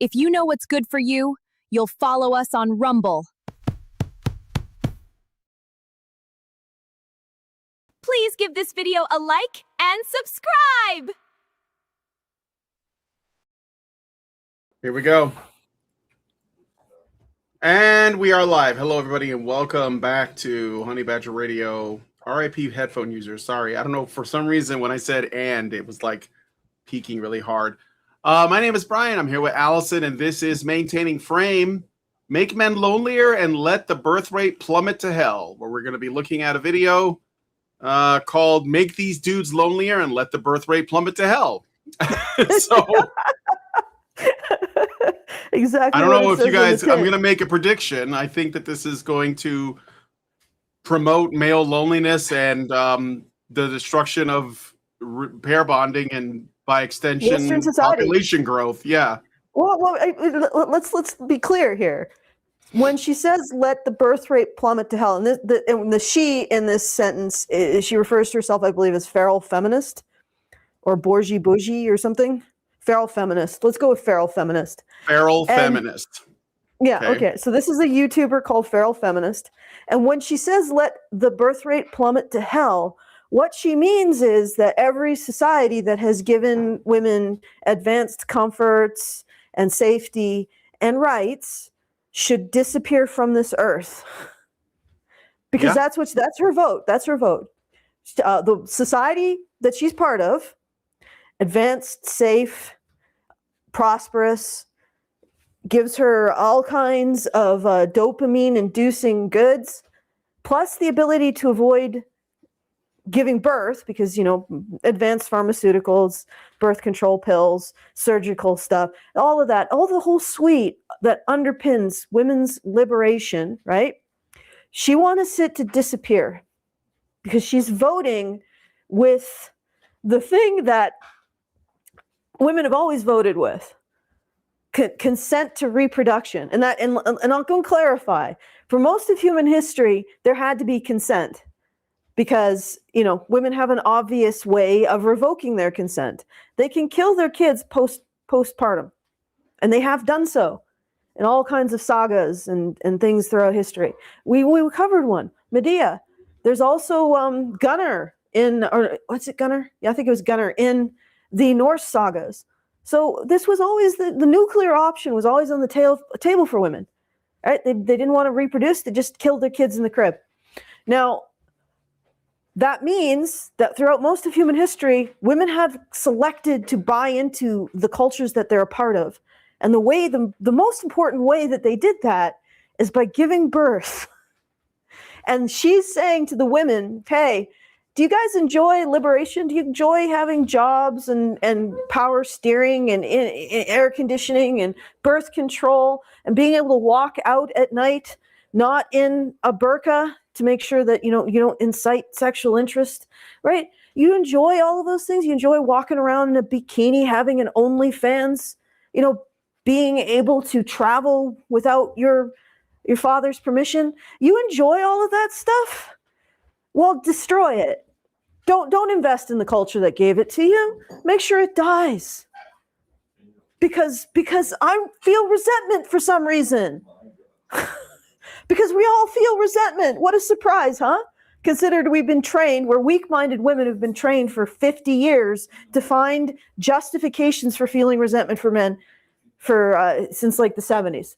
If you know what's good for you, you'll follow us on Rumble. Please give this video a like and subscribe! Here we go. And we are live. Hello, everybody, and welcome back to Honey Badger Radio. RIP headphone users. Sorry, I don't know. For some reason, when I said "and," it was like peaking really hard. My name is Brian. I'm here with Allison, and this is Maintaining Frame. Make men lonelier and let the birth rate plummet to hell, where we're going to be looking at a video called Make These Dudes Lonelier and Let the Birth Rate Plummet to Hell. So... Exactly. I don't know if you guys, I'm going to make a prediction. I think that this is going to promote male loneliness and the destruction of pair bonding and by extension population growth. Yeah. Well, let's be clear here. When she says let the birth rate plummet to hell, and the she in this sentence, she refers to herself, I believe, as feral feminist or bourgeois bougie or something. Feral feminist. Let's go with feral feminist. Feral feminist. Yeah, okay. So this is a YouTuber called Feral Feminist. And when she says let the birth rate plummet to hell, what she means is that every society that has given women advanced comforts and safety and rights should disappear from this earth. Because that's her vote. That's her vote. The society that she's part of, advanced, safe, prosperous, gives her all kinds of dopamine-inducing goods, plus the ability to avoid giving birth because, you know, advanced pharmaceuticals, birth control pills, surgical stuff, all of that, all the whole suite that underpins women's liberation, right? She wants it to disappear because she's voting with the thing that women have always voted with. Consent to reproduction. And I'll go and clarify. For most of human history, there had to be consent because, you know, women have an obvious way of revoking their consent. They can kill their kids postpartum, and they have done so in all kinds of sagas and things throughout history. We covered one, Medea. There's also Gunnar or what's it, Gunnar? Yeah, I think it was Gunnar in the Norse sagas. So this was always the nuclear option was always on the table for women, right? They didn't want to reproduce. They just killed their kids in the crib. Now, that means that throughout most of human history, women have selected to buy into the cultures that they're a part of. And the most important way that they did that is by giving birth. And she's saying to the women, hey, do you guys enjoy liberation? Do you enjoy having jobs and power steering and air conditioning and birth control and being able to walk out at night, not in a burqa to make sure that you don't incite sexual interest, right? You enjoy all of those things. You enjoy walking around in a bikini, having an OnlyFans, you know, being able to travel without your father's permission. You enjoy all of that stuff? Well, destroy it. Don't invest in the culture that gave it to you. Make sure it dies. Because I feel resentment for some reason. Because we all feel resentment. What a surprise, huh? Considered we're weak-minded women who've been trained for 50 years to find justifications for feeling resentment for men since like the 70s.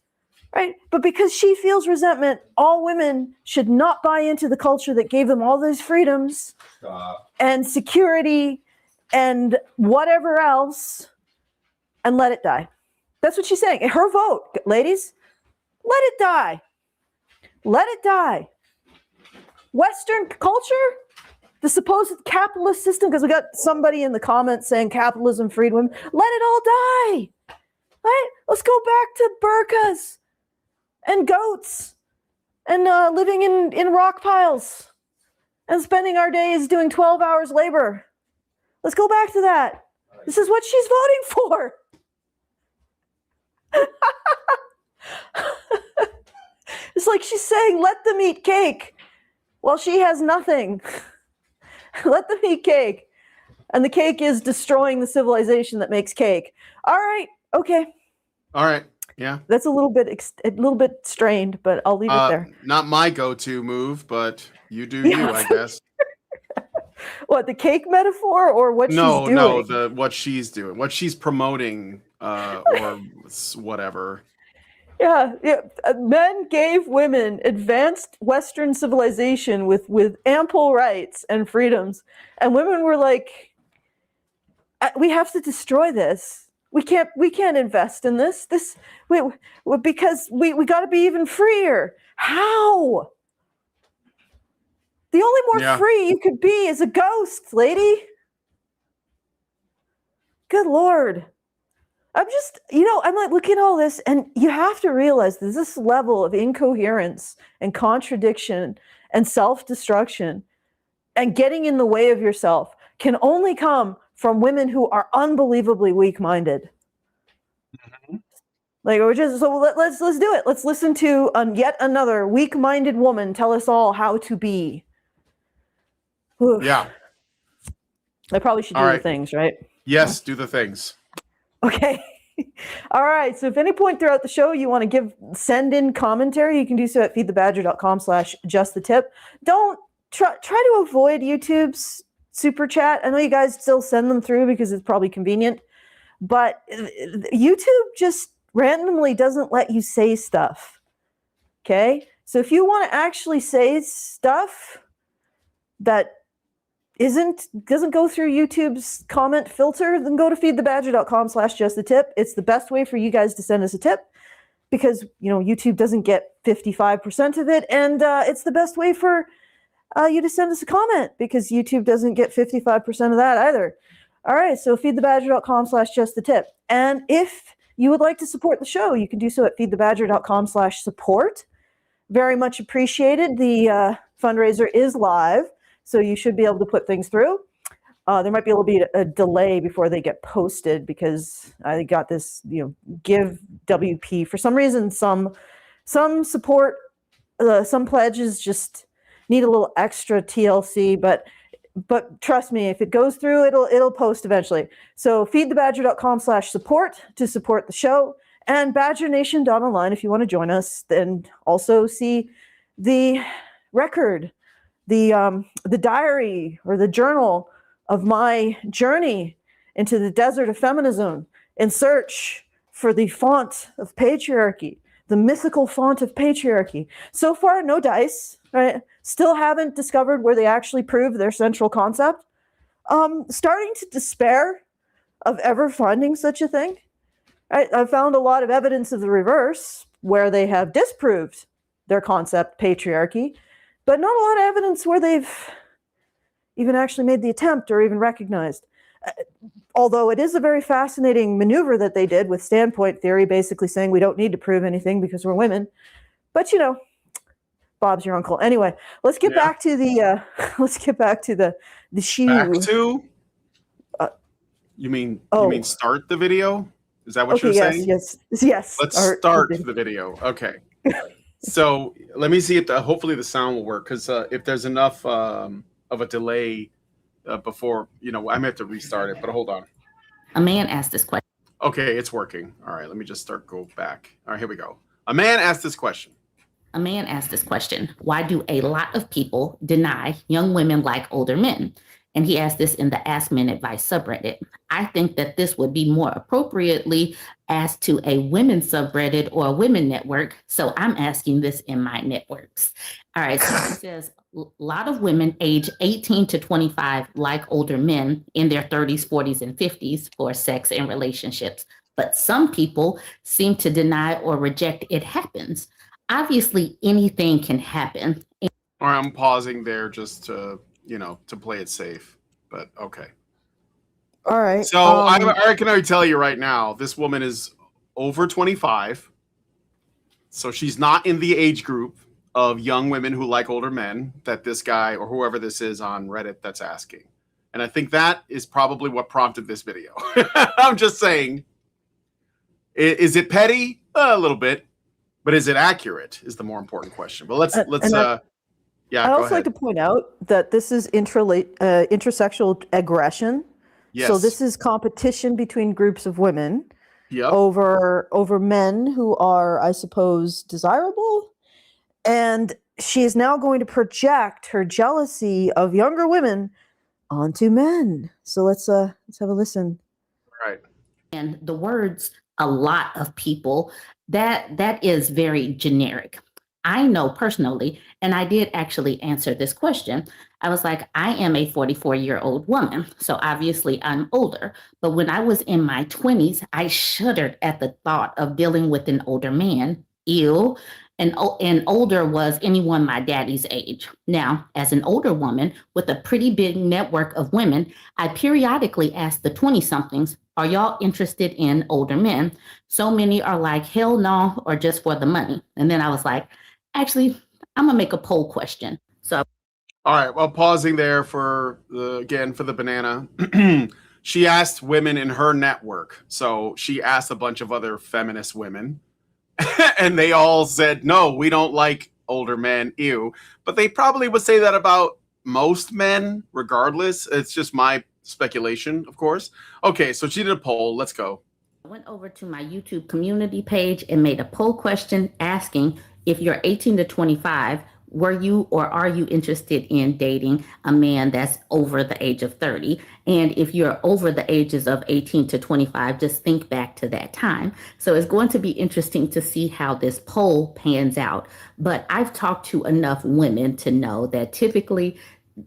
Right? But because she feels resentment, all women should not buy into the culture that gave them all those freedoms and security and whatever else and let it die. That's what she's saying. Her vote, ladies, let it die. Let it die. Western culture, the supposed capitalist system, because we got somebody in the comments saying capitalism freed women, let it all die. Right? Let's go back to burqas and goats and living in rock piles and spending our days doing 12 hours labor. Let's go back to that. This is what she's voting for. It's like she's saying, let them eat cake. Well, she has nothing. Let them eat cake. And the cake is destroying the civilization that makes cake. All right, okay. All right. Yeah. That's a little bit strained, but I'll leave it there. Not my go-to move, but you do Yeah, you, I guess. What, the cake metaphor or what she's doing? No, what she's doing, what she's promoting, or whatever. Yeah. Men gave women advanced Western civilization with ample rights and freedoms, and women were like, "We have to destroy this. We can't invest in this. Because we got to be even freer. How? The only more free you could be is a ghost, lady. Good Lord." I'm like looking at all this, and you have to realize there's this level of incoherence and contradiction and self-destruction and getting in the way of yourself can only come from women who are unbelievably weak-minded. Mm-hmm. Like, let's do it. Let's listen to yet another weak-minded woman tell us all how to be. Oof. Yeah. I probably should do the things, right? Yes, do the things. Okay. All right. So if at any point throughout the show you want to send in commentary, you can do so at feedthebadger.com/justthetip. Don't try to avoid YouTube's super chat. I know you guys still send them through because it's probably convenient, but YouTube just randomly doesn't let you say stuff. Okay. So if you want to actually say stuff that doesn't go through YouTube's comment filter, then go to feedthebadger.com/justthetip. It's the best way for you guys to send us a tip because, YouTube doesn't get 55% of it. And it's the best way for you to send us a comment because YouTube doesn't get 55% of that either. All right. So feedthebadger.com/justthetip. And if you would like to support the show, you can do so at feedthebadger.com/support. Very much appreciated. The fundraiser is live. So you should be able to put things through. There might be a little bit of a delay before they get posted because I got this, give WP. For some reason, some support, some pledges just need a little extra TLC. But trust me, if it goes through, it'll post eventually. So feedthebadger.com/support to support the show, and badgernation.online if you want to join us. And also see the record. The diary or the journal of my journey into the desert of feminism in search for the font of patriarchy, the mythical font of patriarchy. So far, no dice, right? Still haven't discovered where they actually prove their central concept. Starting to despair of ever finding such a thing. I've found a lot of evidence of the reverse where they have disproved their concept, patriarchy, but not a lot of evidence where they've even actually made the attempt or even recognized. Although it is a very fascinating maneuver that they did with standpoint theory, basically saying we don't need to prove anything because we're women. But Bob's your uncle. Anyway, let's get back to the shoe. Back to? You mean start the video? Is that what you're saying? Yes. Let's start the video. Okay. So let me see if hopefully the sound will work because if there's enough of a delay before, I may have to restart it, but hold on. A man asked this question. Okay, it's working. All right, let me just go back. All right, here we go. A man asked this question. Why do a lot of people deny young women like older men? And he asked this in the Ask Men Advice subreddit. I think that this would be more appropriately asked to a women's subreddit or a women network. So I'm asking this in my networks. All right. So he says a lot of women age 18 to 25 like older men in their 30s, 40s, and 50s for sex and relationships. But some people seem to deny or reject it happens. Obviously, anything can happen. All right, I'm pausing there just to play it safe, but okay. All right. So I can already tell you right now, this woman is over 25. So she's not in the age group of young women who like older men that this guy or whoever this is on Reddit that's asking. And I think that is probably what prompted this video. I'm just saying, is it petty? A little bit, but is it accurate is the more important question. But let's I also like to point out that this is intersexual aggression. Yes. So this is competition between groups of women. Yep. over men who are, I suppose, desirable. And she is now going to project her jealousy of younger women onto men. So let's have a listen. Right. And the words "a lot of people," that is very generic. I know personally, and I did actually answer this question. I was like, I am a 44-year-old woman, so obviously I'm older. But when I was in my 20s, I shuddered at the thought of dealing with an older man. Ew. And older was anyone my daddy's age. Now, as an older woman with a pretty big network of women, I periodically ask the 20 somethings, are y'all interested in older men? So many are like, hell no, or just for the money. And then I was like, actually, I'm gonna make a poll question. So, all right. Well, pausing there for the banana. She asked women in her network. So she asked a bunch of other feminist women, and they all said, no, we don't like older men. Ew. But they probably would say that about most men, regardless. It's just my speculation, of course. Okay, so she did a poll. Let's go. I went over to my YouTube community page and made a poll question asking if you're 18 to 25, were you or are you interested in dating a man that's over the age of 30? And if you're over the ages of 18 to 25, just think back to that time. So it's going to be interesting to see how this poll pans out. But I've talked to enough women to know that typically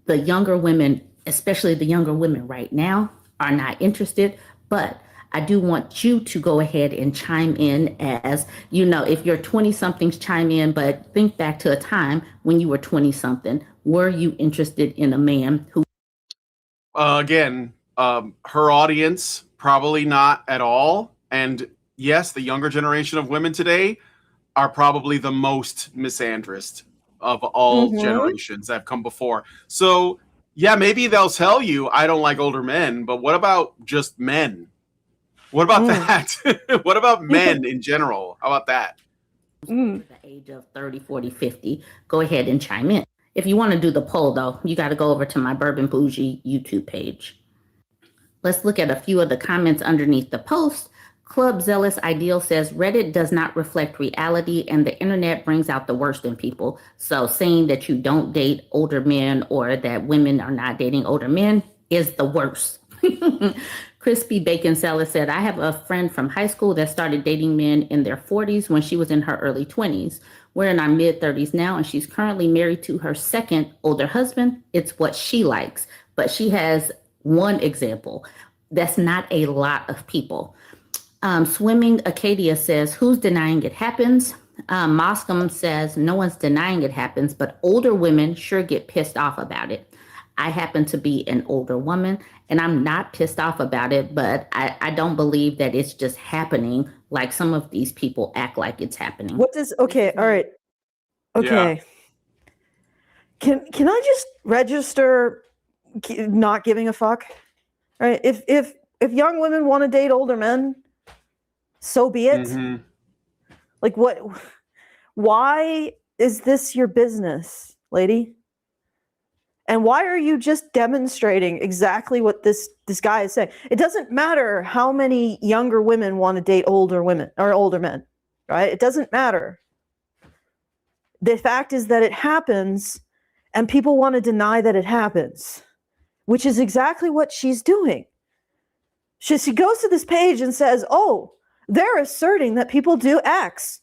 the younger women, especially the younger women right now, are not interested. But I do want you to go ahead and chime in as, you know, if you're 20 somethings, chime in, but think back to a time when you were 20 something. Were you interested in a man who? Again, her audience, probably not at all. And yes, the younger generation of women today are probably the most misandrist of all generations that have come before. So, yeah, maybe they'll tell you, I don't like older men, but what about just men? What about that? What about men in general? How about that? Over the age of 30, 40, 50, go ahead and chime in. If you want to do the poll, though, you got to go over to my Bourbon Bougie YouTube page. Let's look at a few of the comments underneath the post. Club Zealous Ideal says Reddit does not reflect reality and the internet brings out the worst in people. So saying that you don't date older men or that women are not dating older men is the worst. Crispy Bacon Salad said, I have a friend from high school that started dating men in their 40s when she was in her early 20s. We're in our mid 30s now, and she's currently married to her second older husband. It's what she likes, but she has one example. That's not a lot of people. Swimming Acadia says, who's denying it happens? Moscom says, no one's denying it happens, but older women sure get pissed off about it. I happen to be an older woman and I'm not pissed off about it, but I don't believe that it's just happening like some of these people act like it's happening. What does, okay, all right. Okay. Yeah. Can I just register not giving a fuck? All right. If young women want to date older men, so be it. Like why is this your business, lady? And why are you just demonstrating exactly what this guy is saying? It doesn't matter how many younger women want to date older women or older men, right? It doesn't matter. The fact is that it happens and people want to deny that it happens, which is exactly what she's doing. She goes to this page and says, oh, they're asserting that people do X.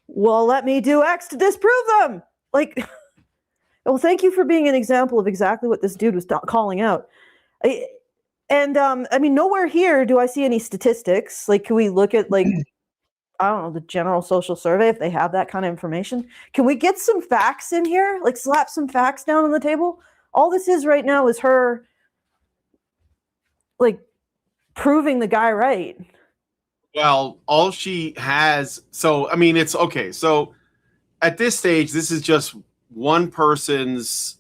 Well, let me do X to disprove them. Like... Well, thank you for being an example of exactly what this dude was calling out. I mean, nowhere here do I see any statistics. Like, can we look at, like, I don't know, the General Social Survey, if they have that kind of information? Can we get some facts in here? Like, slap some facts down on the table? All this is right now is her, like, proving the guy right. Well, all she has... So, I mean, it's... Okay, so at this stage, this is just one person's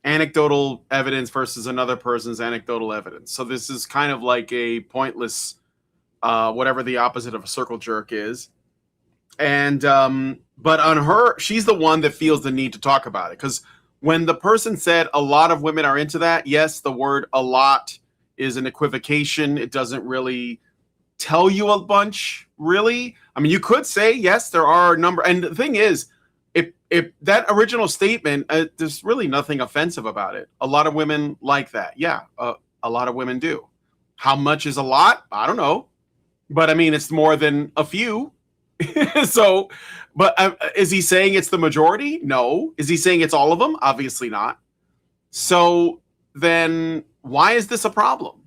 anecdotal evidence versus another person's anecdotal evidence. So this is kind of like a pointless, whatever the opposite of a circle jerk is. And but on her, she's the one that feels the need to talk about it. Because when the person said a lot of women are into that, yes, the word a lot is an equivocation. It doesn't really tell you a bunch, really. I mean, you could say, yes, there are a number. And the thing is, if that original statement, there's really nothing offensive about it. A lot of women like that. Yeah, a lot of women do. How much is a lot? I don't know. But I mean, it's more than a few. So, but is he saying it's the majority? No. Is he saying it's all of them? Obviously not. So then why is this a problem?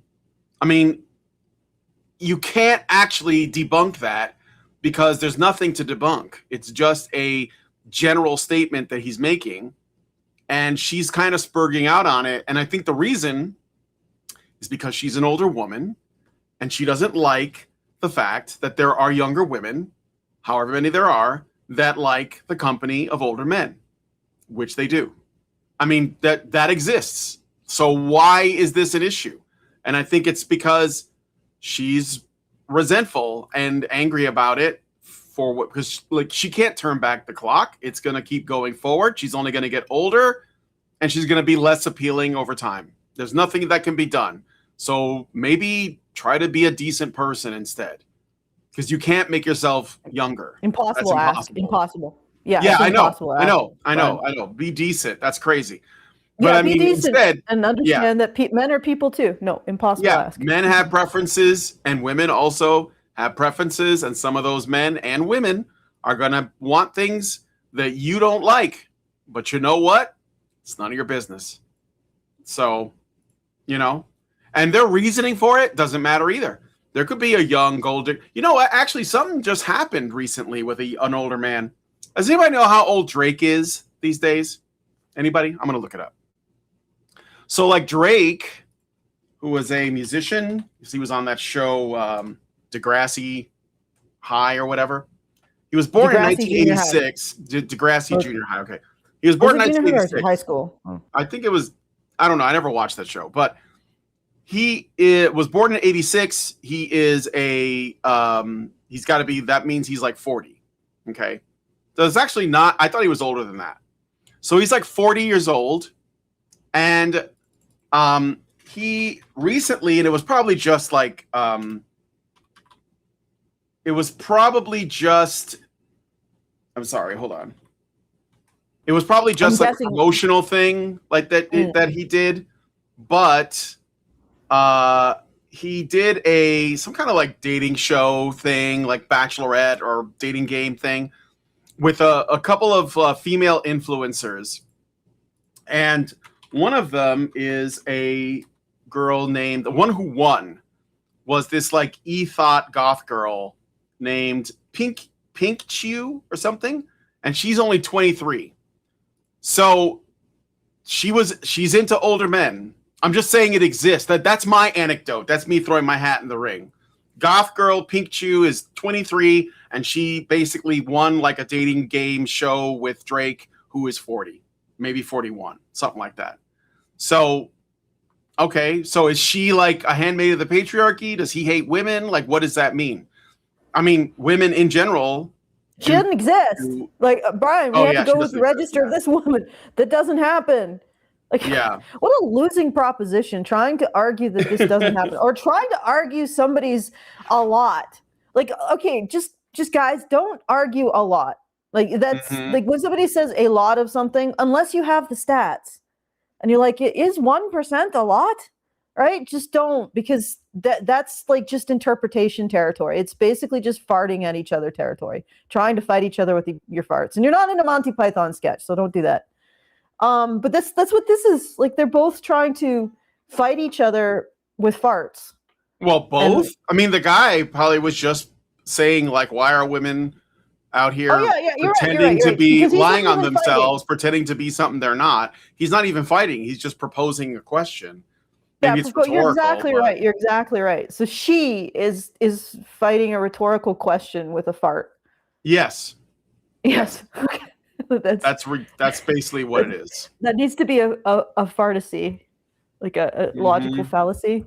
I mean, you can't actually debunk that because there's nothing to debunk. It's just a general statement that he's making, and she's kind of spurging out on it. And I think the reason is because she's an older woman and she doesn't like the fact that there are younger women, however many there are, that like the company of older men, which they do. I mean, that exists. So why is this an issue? And I think it's because she's resentful and angry about it for what, because like she can't turn back the clock. It's going to keep going forward. She's only going to get older and she's going to be less appealing over time. There's nothing that can be done. So maybe try to be a decent person instead, because you can't make yourself younger. Impossible. That's Impossible. Yeah. Yeah, I know. I know. Be decent. That's crazy. But yeah, I mean, decent instead, and understand that men are people too. No, impossible. yeah, Ask. men have preferences and women also have preferences, and some of those men and women are going to want things that you don't like. But you know what? It's none of your business. So, and their reasoning for it doesn't matter either. There could be a young golden. Actually, something just happened recently with an older man. Does anybody know how old Drake is these days? Anybody? I'm going to look it up. So, like Drake, who was a musician, he was on that show Degrassi High or whatever. He was born in 1986. Degrassi Junior High. Okay, he was born in 1986. High school. I think it was. I don't know. I never watched that show, but he was born in 86. He is a. He's got to be. That means he's like 40. Okay, so it's actually not. I thought he was older than that. So he's like 40 years old, and he recently, and it was probably just like. It was probably just. I'm sorry. Hold on. It was probably just like an emotional thing like that that he did, but he did some kind of like dating show thing, like Bachelorette or dating game thing, with a couple of female influencers, and one of them is a girl named, the one who won was this like e-thought goth girl named Pink Chew or something, and she's only 23. So she's into older men. I'm just saying it exists. That's my anecdote. That's me throwing my hat in the ring. Goth girl Pink Chew is 23, and she basically won like a dating game show with Drake, who is 40, maybe 41, something like that. So, okay, so is she like a handmaid of the patriarchy? Does he hate women? Like, what does that mean? I mean, women in general. She doesn't exist. Like, Brian, we have to go with the register of this woman. That doesn't happen. Like, yeah. What a losing proposition, trying to argue that this doesn't happen, or trying to argue somebody's a lot. Like, okay, just guys, don't argue a lot. Like, that's like when somebody says a lot of something, unless you have the stats and you're like, is 1% a lot? Right? Just don't, because that's like just interpretation territory. It's basically just farting at each other territory, trying to fight each other with your farts. And you're not in a Monty Python sketch, so don't do that. But that's what this is. Like, they're both trying to fight each other with farts. Well, both? I mean, the guy probably was just saying, like, why are women out here pretending to be lying on themselves, pretending to be something they're not? He's not even fighting. He's just proposing a question. Maybe you're exactly right. You're exactly right. So she is fighting a rhetorical question with a fart. Yes. Yes. That's basically what it is. That needs to be a fartacy, like a logical fallacy.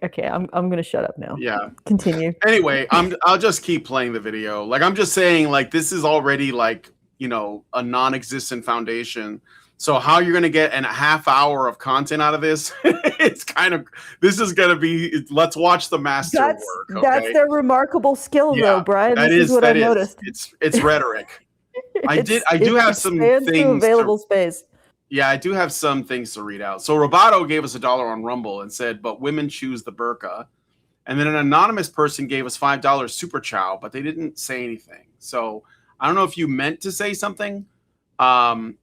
Okay, I'm gonna shut up now. Yeah. Continue. Anyway, I'll just keep playing the video. Like, I'm just saying, like, this is already like, a non-existent foundation So how you're going to get a half hour of content out of this? This is going to be, let's watch the master work. Okay? That's their remarkable skill, though, Brian. This is what I noticed. It's rhetoric. I do have some things available space. Yeah, I do have some things to read out. So Roboto gave us $1 on Rumble and said, but women choose the burqa. And then an anonymous person gave us $5 super chow, but they didn't say anything. So I don't know if you meant to say something. And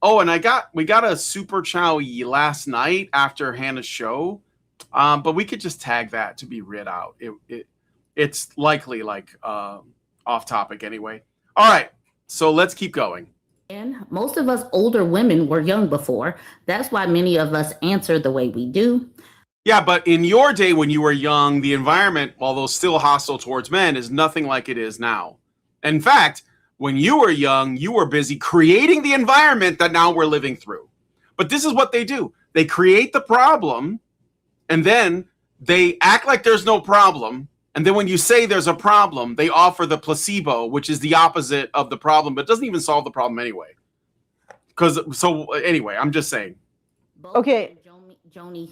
we got a super chow last night after Hannah's show. But we could just tag that to be read out. It's likely off topic anyway. All right, so let's keep going. And most of us older women were young before. That's why many of us answer the way we do. Yeah, but in your day when you were young, the environment, although still hostile towards men, is nothing like it is now. In fact, when you were young, you were busy creating the environment that now we're living through. But this is what they do. They create the problem, and then they act like there's no problem. And then when you say there's a problem, they offer the placebo, which is the opposite of the problem, but doesn't even solve the problem anyway. Anyway, I'm just saying. Okay. Joni.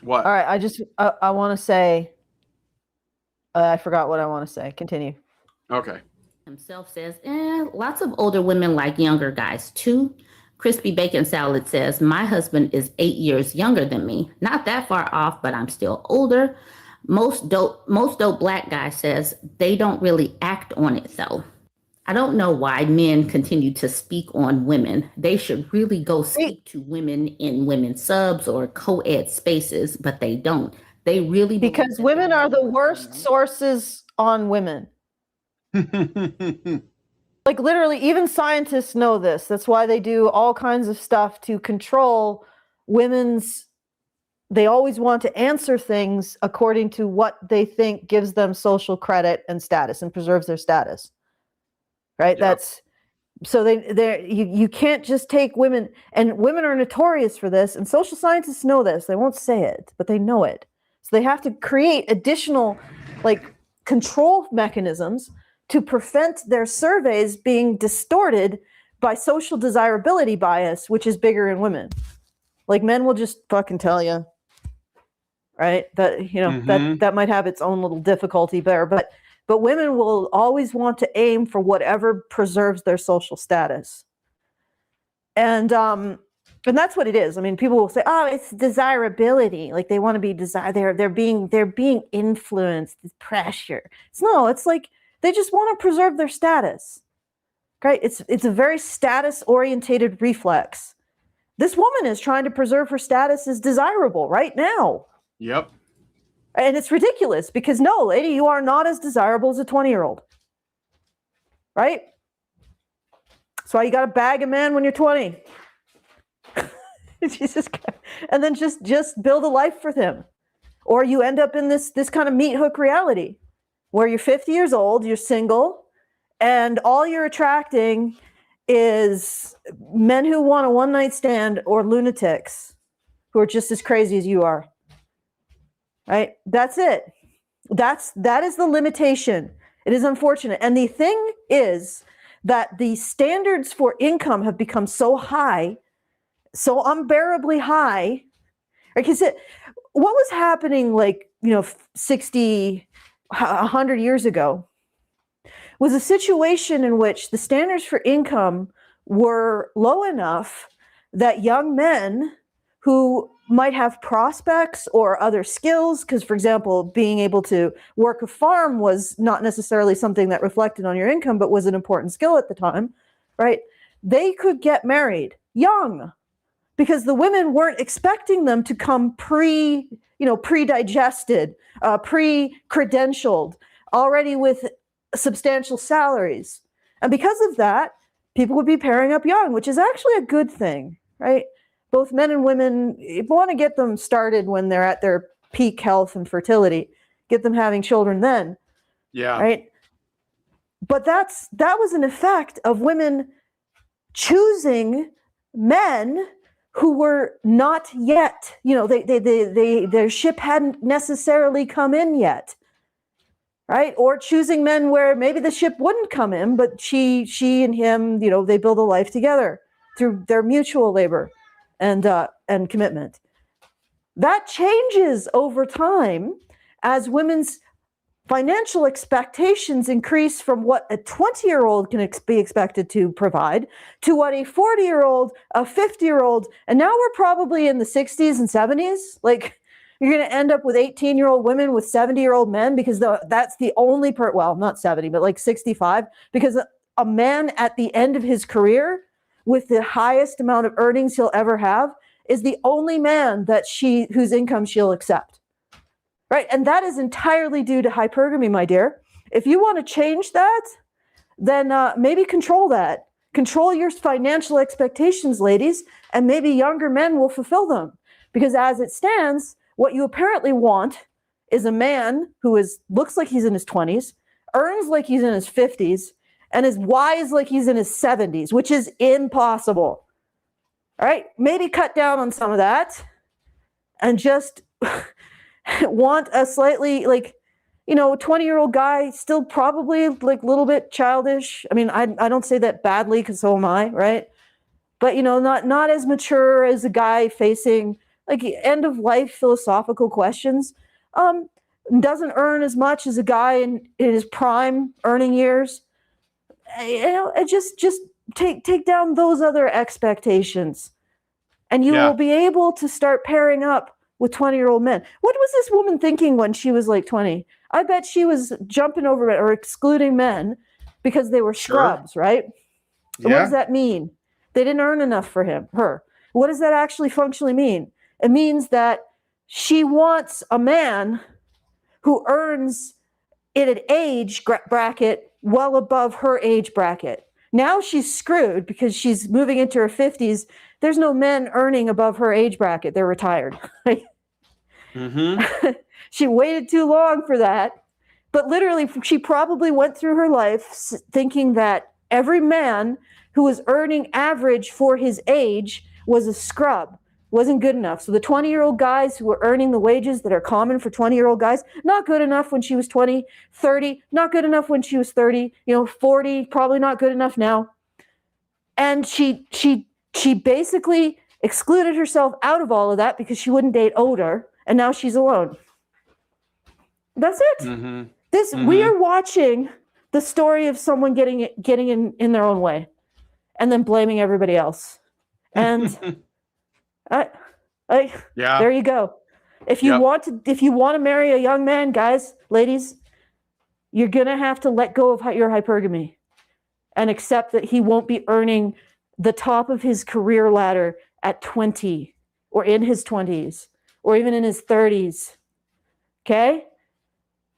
What? All right. I want to say, I forgot what I want to say. Continue. Okay. Himself says, lots of older women like younger guys too. Crispy Bacon Salad says, my husband is 8 years younger than me. Not that far off, but I'm still older. Most dope black guy says they don't really act on it though. I don't know why men continue to speak on women. They should really go speak to women in women's subs or co-ed spaces, but they don't. They really because women are the worst sources on women. Like literally, even scientists know this. That's why they do all kinds of stuff to control women's. They always want to answer things according to what they think gives them social credit and status and preserves their status. Right? Yep. That's so you can't just take women, and women are notorious for this, and social scientists know this. They won't say it, but they know it. So they have to create additional control mechanisms to prevent their surveys being distorted by social desirability bias, which is bigger in women. Like men will just fucking tell you. Right, that that might have its own little difficulty there, but women will always want to aim for whatever preserves their social status, and that's what it is. I mean, people will say, "Oh, it's desirability," like they want to be desired. They're being influenced. It's pressure. It's like they just want to preserve their status. Right? It's a very status orientated reflex. This woman is trying to preserve her status as desirable right now. Yep. And it's ridiculous because no, lady, you are not as desirable as a 20-year-old. Right? That's why you got to bag a man when you're 20. Jesus Christ. And then just build a life for him. Or you end up in this kind of meat hook reality where you're 50 years old, you're single, and all you're attracting is men who want a one-night stand or lunatics who are just as crazy as you are. Right? That's it. That is the limitation. It is unfortunate. And the thing is that the standards for income have become so high, so unbearably high. Because what was happening 60, 100 years ago was a situation in which the standards for income were low enough that young men who might have prospects or other skills, because, for example, being able to work a farm was not necessarily something that reflected on your income, but was an important skill at the time, right? They could get married young because the women weren't expecting them to come pre-digested, pre-credentialed, already with substantial salaries. And because of that, people would be pairing up young, which is actually a good thing, right? Both men and women, if you want to get them started when they're at their peak health and fertility, get them having children then. Yeah. Right. But that was an effect of women choosing men who were not yet, their ship hadn't necessarily come in yet. Right. Or choosing men where maybe the ship wouldn't come in, but she and him, they build a life together. through their mutual labor and commitment. That changes over time as women's financial expectations increase from what a 20-year-old can be expected to provide to what a 40-year-old, a 50-year-old, and now we're probably in the 60s and 70s. Like, you're going to end up with 18-year-old women with 70-year-old men because that's the only well, not 70, but like 65, because a man at the end of his career with the highest amount of earnings he'll ever have is the only man that whose income she'll accept. Right? And that is entirely due to hypergamy, my dear. If you want to change that, then maybe control that. Control your financial expectations, ladies, and maybe younger men will fulfill them. Because as it stands, what you apparently want is a man who looks like he's in his 20s, earns like he's in his 50s, and is wise like he's in his 70s, which is impossible. All right? Maybe cut down on some of that and just want a slightly 20-year-old guy, still probably like a little bit childish. I mean, I don't say that badly because so am I, right? But not as mature as a guy facing like end of life philosophical questions. Doesn't earn as much as a guy in his prime earning years. Just take down those other expectations, and you will be able to start pairing up with 20-year-old men. What was this woman thinking when she was like 20? I bet she was jumping over or excluding men because they were scrubs, right? Yeah. What does that mean? They didn't earn enough for her. What does that actually functionally mean? It means that she wants a man who earns in an age bracket well above her age bracket. Now she's screwed because she's moving into her 50s. There's no men earning above her age bracket. They're retired. Mm-hmm. She waited too long for that. But literally, she probably went through her life thinking that every man who was earning average for his age was a scrub, wasn't good enough. So the 20-year-old guys who were earning the wages that are common for 20-year-old guys, not good enough when she was 20, 30, not good enough when she was 30, 40, probably not good enough now. And she basically excluded herself out of all of that because she wouldn't date older, and now she's alone. That's it. Mm-hmm. We are watching the story of someone getting in their own way and then blaming everybody else. And there you go. If you want to marry a young man, guys, ladies, you're going to have to let go of your hypergamy and accept that he won't be earning the top of his career ladder at 20 or in his 20s or even in his 30s. Okay?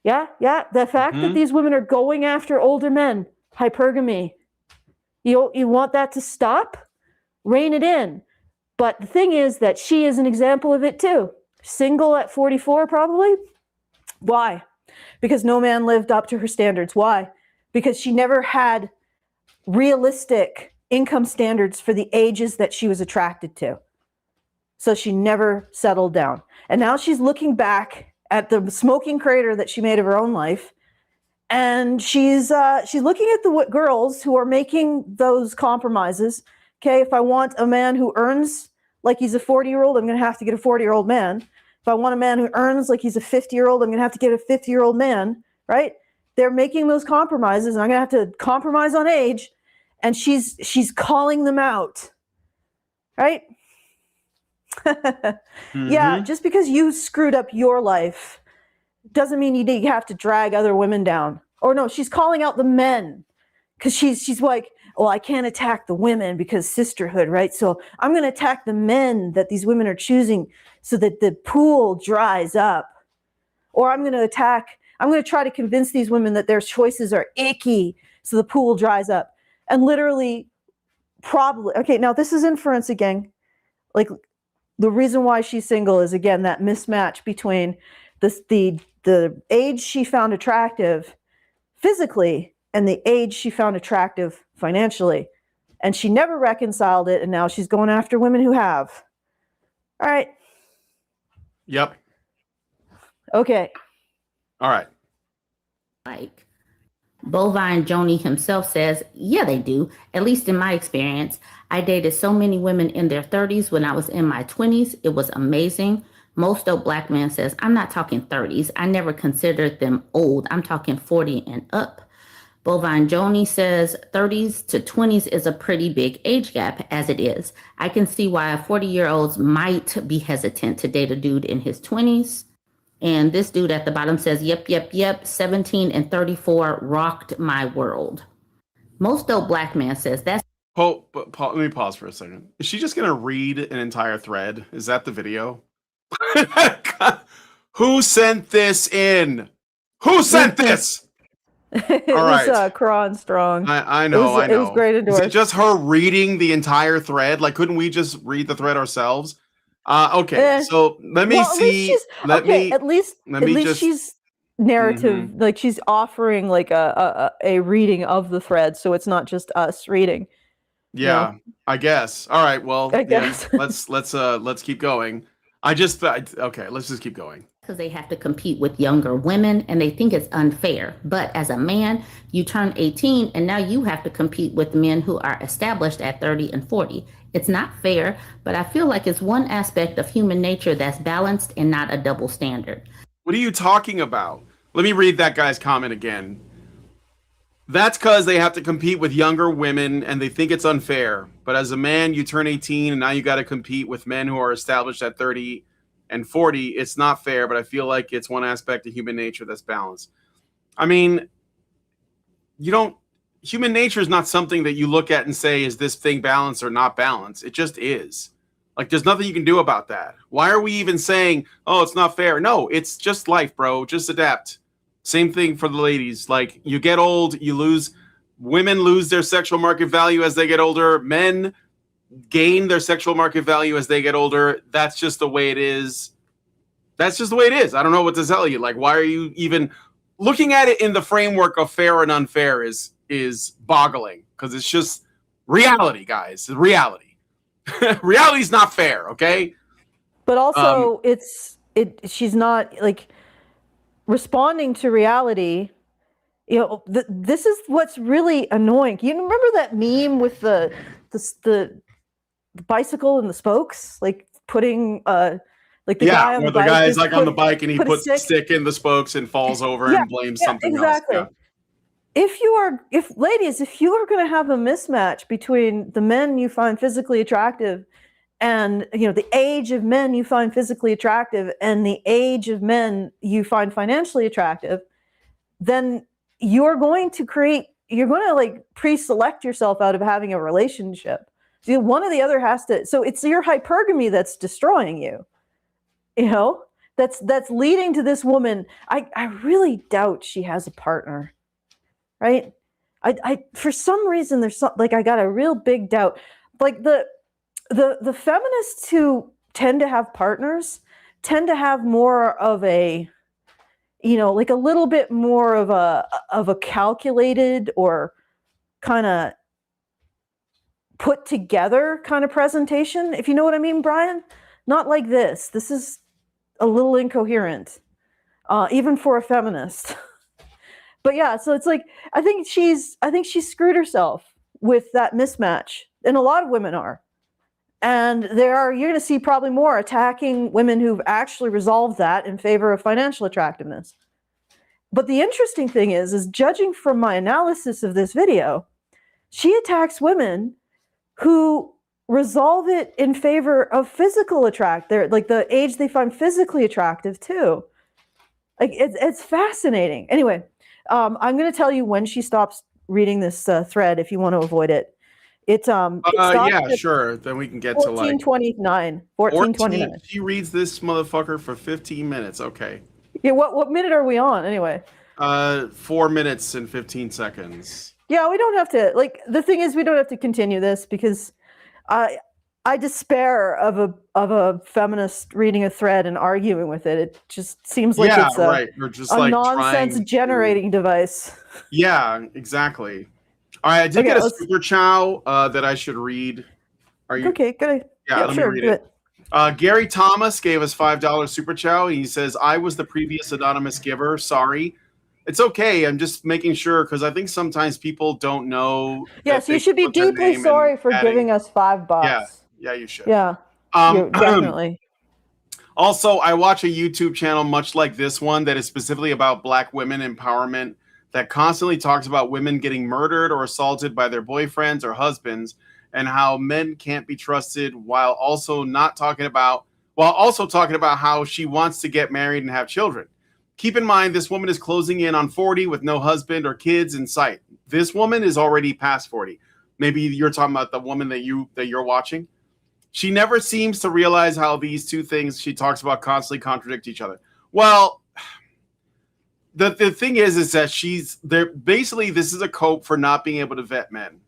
Yeah. The fact that these women are going after older men, hypergamy, you want that to stop? Rein it in. But the thing is that she is an example of it too. Single at 44, probably. Why? Because no man lived up to her standards. Why? Because she never had realistic income standards for the ages that she was attracted to. So she never settled down. And now she's looking back at the smoking crater that she made of her own life. And she's looking at the girls who are making those compromises. Okay, if I want a man who earns like he's a 40-year-old, I'm going to have to get a 40-year-old man. If I want a man who earns like he's a 50-year-old, I'm going to have to get a 50-year-old man, right? They're making those compromises, and I'm going to have to compromise on age, and she's calling them out, right? Yeah, just because you screwed up your life doesn't mean you have to drag other women down. Or no, she's calling out the men because she's like, well, I can't attack the women because sisterhood, right? So I'm going to attack the men that these women are choosing so that the pool dries up. Or I'm going to try to convince these women that their choices are icky so the pool dries up. And literally, probably, okay, now this is inference again. Like, the reason why she's single is, again, that mismatch between the age she found attractive physically and the age she found attractive financially. And she never reconciled it, and now she's going after women who have. All right. Yep. Okay. All right. Like, Bovine Joni himself says, yeah, they do, at least in my experience. I dated so many women in their 30s when I was in my 20s. It was amazing. Most dope black man says, I'm not talking 30s. I never considered them old. I'm talking 40 and up. Bovine Joni says 30s to 20s is a pretty big age gap as it is. I can see why 40-year-olds might be hesitant to date a dude in his 20s. And this dude at the bottom says, yep. 17 and 34 rocked my world. Most dope black man says that's. Paul, let me pause for a second. Is she just going to read an entire thread? Is that the video? Who sent this in? Who sent this? It All right. was Cron Strong. I know. It was great Is it just her reading the entire thread? Like, couldn't we just read the thread ourselves? Okay, so let me see. At least she's narrative. Like she's offering like a reading of the thread, so it's not just us reading. Yeah, I guess. All right. Well, I guess. let's keep going. Let's just keep going. Because they have to compete with younger women and they think it's unfair. But as a man, you turn 18 and now you have to compete with men who are established at 30 and 40. It's not fair, but I feel like it's one aspect of human nature that's balanced and not a double standard. What are you talking about? Let me read that guy's comment again. That's because they have to compete with younger women and they think it's unfair. But as a man, you turn 18 and now you got to compete with men who are established at 30 and 40. It's not fair, but I feel like it's one aspect of human nature that's balanced. I mean, human nature is not something that you look at and say, is this thing balanced or not balanced? It just is. Like, there's nothing you can do about that. Why are we even saying, oh, it's not fair? No, it's just life, bro. Just adapt. Same thing for the ladies. Like, you get old, women lose their sexual market value as they get older. Men gain their sexual market value as they get older. That's just the way it is. I don't know what to tell you. Like, why are you even looking at it in the framework of fair and unfair is boggling, because it's just reality, guys. It's reality. Reality's not fair, okay? But also she's not like responding to reality. You know, this is what's really annoying. You remember that meme with the bicycle and the spokes, like putting like the guy on the bike. The guy's like on the bike and he puts a stick in the spokes and falls over and blames something else. Yeah. If you are going to have a mismatch between the men you find physically attractive and, you know, the age of men you find physically attractive and the age of men you find financially attractive, then you're going to like pre-select yourself out of having a relationship. So one or the other has to, so it's your hypergamy that's destroying you. You know, that's leading to this woman. I really doubt she has a partner. Right? I for some reason I got a real big doubt. Like the feminists who tend to have partners tend to have more of a, you know, like a little bit more of a calculated or kind of put together kind of presentation, if you know what I mean, Brian. Not like this. This is a little incoherent, even for a feminist. But yeah, so it's like I think she's screwed herself with that mismatch, and a lot of women are. And you're going to see probably more attacking women who've actually resolved that in favor of financial attractiveness. But the interesting thing is judging from my analysis of this video, she attacks women who resolve it in favor of physical like the age they find physically attractive too. Like it's fascinating. Anyway. I'm going to tell you when she stops reading this thread if you want to avoid it. It sure. Then we can get to like 14:29. She reads this motherfucker for 15 minutes. Okay. Yeah. What minute are we on anyway? 4 minutes and 15 seconds. Yeah, we don't have to. Like the thing is, we don't have to continue this because I despair of a feminist reading a thread and arguing with it. It just seems like it's a nonsense generating device. Yeah, exactly. All right, I did get a super chow that I should read. Are you okay? Good. Yeah, let me read it. Gary Thomas gave us $5 super chow. He says, "I was the previous anonymous giver. Sorry. It's okay. I'm just making sure because I think sometimes people don't know. Yes, you should be deeply sorry for giving us $5. Yeah, you should. Yeah, you definitely. Also, I watch a YouTube channel much like this one that is specifically about Black women empowerment that constantly talks about women getting murdered or assaulted by their boyfriends or husbands and how men can't be trusted while also talking about how she wants to get married and have children. Keep in mind, this woman is closing in on 40 with no husband or kids in sight. This woman is already past 40. Maybe you're talking about the woman that you're watching. She never seems to realize how these two things she talks about constantly contradict each other. Well, the thing is that basically this is a cope for not being able to vet men.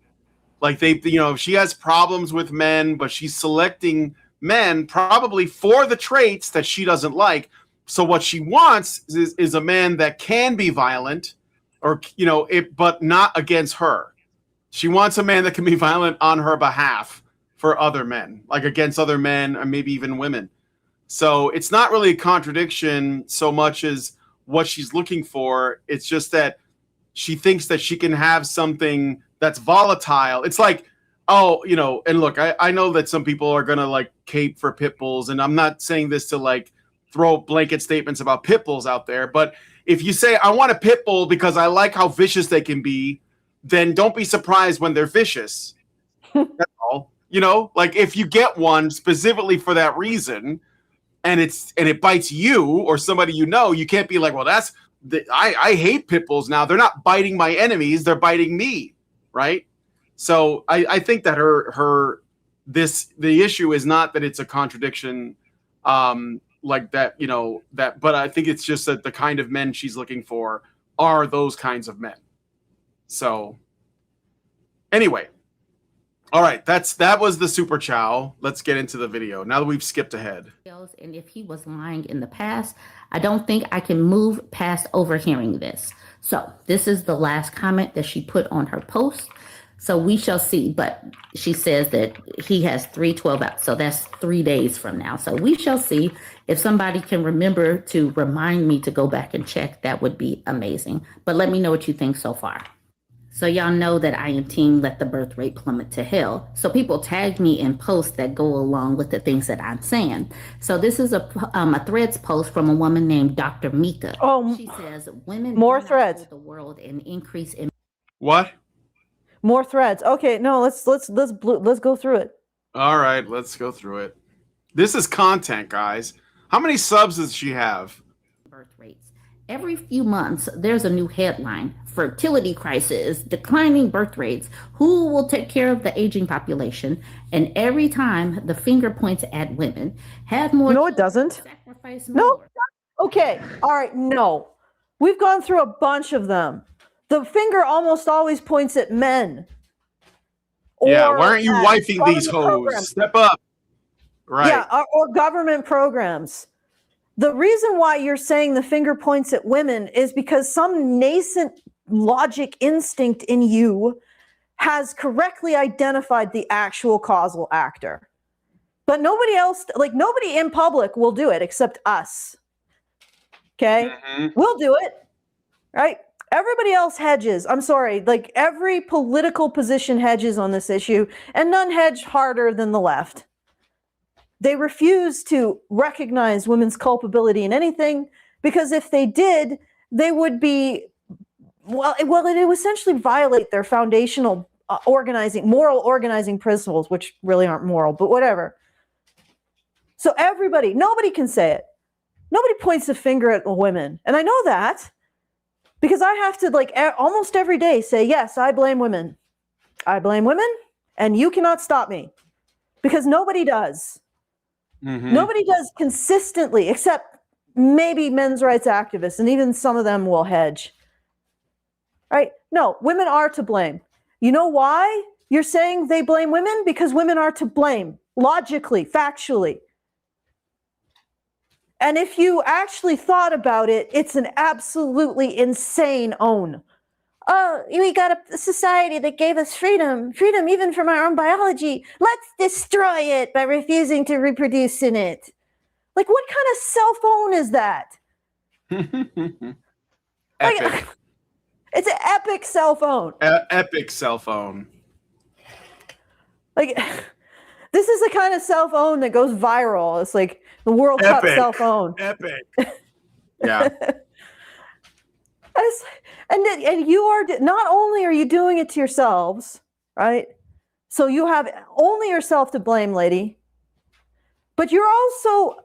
Like she has problems with men, but she's selecting men probably for the traits that she doesn't like. So what she wants is a man that can be violent but not against her. She wants a man that can be violent on her behalf for other men, like against other men or maybe even women. So it's not really a contradiction so much as what she's looking for. It's just that she thinks that she can have something that's volatile. It's like, and look, I know that some people are going to like cape for pit bulls, and I'm not saying this to like throw blanket statements about pit bulls out there. But if you say, I want a pit bull because I like how vicious they can be, then don't be surprised when they're vicious. That's all. Like if you get one specifically for that reason and it bites you or somebody you can't be like, well, I hate pit bulls now. They're not biting my enemies. They're biting me. Right. So I think that the issue is not that it's a contradiction like that, but I think it's just that the kind of men she's looking for are those kinds of men. So anyway, all right, that was the super chow. Let's get into the video now that we've skipped ahead. And if he was lying in the past, I don't think I can move past overhearing this. So this is the last comment that she put on her post. So we shall see. But she says that he has 312 out. So that's 3 days from now. So we shall see. If somebody can remember to remind me to go back and check, that would be amazing. But let me know what you think so far. So y'all know that I am team let the birth rate plummet to hell. So people tag me in posts that go along with the things that I'm saying. So this is a Threads post from a woman named Dr. Mika. Oh, she says women more Threads. The world and increase in what? More Threads. Okay, no, let's go through it. All right, let's go through it. This is content, guys. How many subs does she have? Birth rates. Every few months, there's a new headline. Fertility crisis, declining birth rates. Who will take care of the aging population? And every time the finger points at women, have more. No, it doesn't. Sacrifice more. No. Okay. All right. No. We've gone through a bunch of them. The finger almost always points at men. Yeah. Why aren't you wifing these hoes? Programs. Step up. Right. Yeah. Or government programs. The reason why you're saying the finger points at women is because some nascent logic instinct in you has correctly identified the actual causal actor. But nobody else, like nobody in public will do it except us. Okay? Mm-hmm. We'll do it. Right? Everybody else hedges. I'm sorry. Like every political position hedges on this issue, and none hedge harder than the left. They refuse to recognize women's culpability in anything because if they did, they would be, it would essentially violate their foundational moral organizing principles, which really aren't moral, but whatever. So nobody can say it. Nobody points the finger at women. And I know that because I have to almost every day say, yes, I blame women. I blame women and you cannot stop me because nobody does. Mm-hmm. Nobody does consistently, except maybe men's rights activists, and even some of them will hedge. Right? No, women are to blame. You know why you're saying they blame women? Because women are to blame, logically, factually. And if you actually thought about it, it's an absolutely insane own. Oh, we got a society that gave us freedom even from our own biology. Let's destroy it by refusing to reproduce in it. Like, what kind of self-own is that? Epic. It's an epic cell phone. Epic cell phone. Like, this is the kind of cell phone that goes viral. It's like the World Cup cell phone. Epic. Yeah. And you are, not only are you doing it to yourselves, right? So you have only yourself to blame, lady, but you're also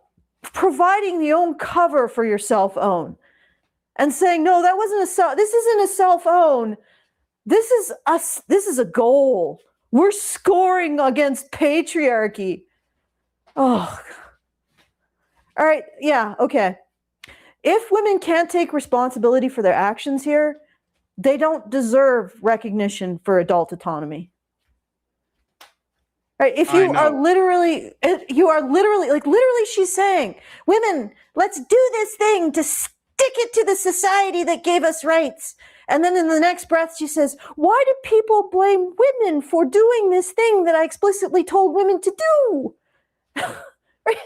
providing the own cover for your cell phone and saying, no, that wasn't this isn't a cell phone. This is a goal. We're scoring against patriarchy. Oh, all right. Yeah. Okay. If women can't take responsibility for their actions here, they don't deserve recognition for adult autonomy. Right? If you are literally, she's saying, women, let's do this thing to stick it to the society that gave us rights. And then in the next breath, she says, why do people blame women for doing this thing that I explicitly told women to do? Right?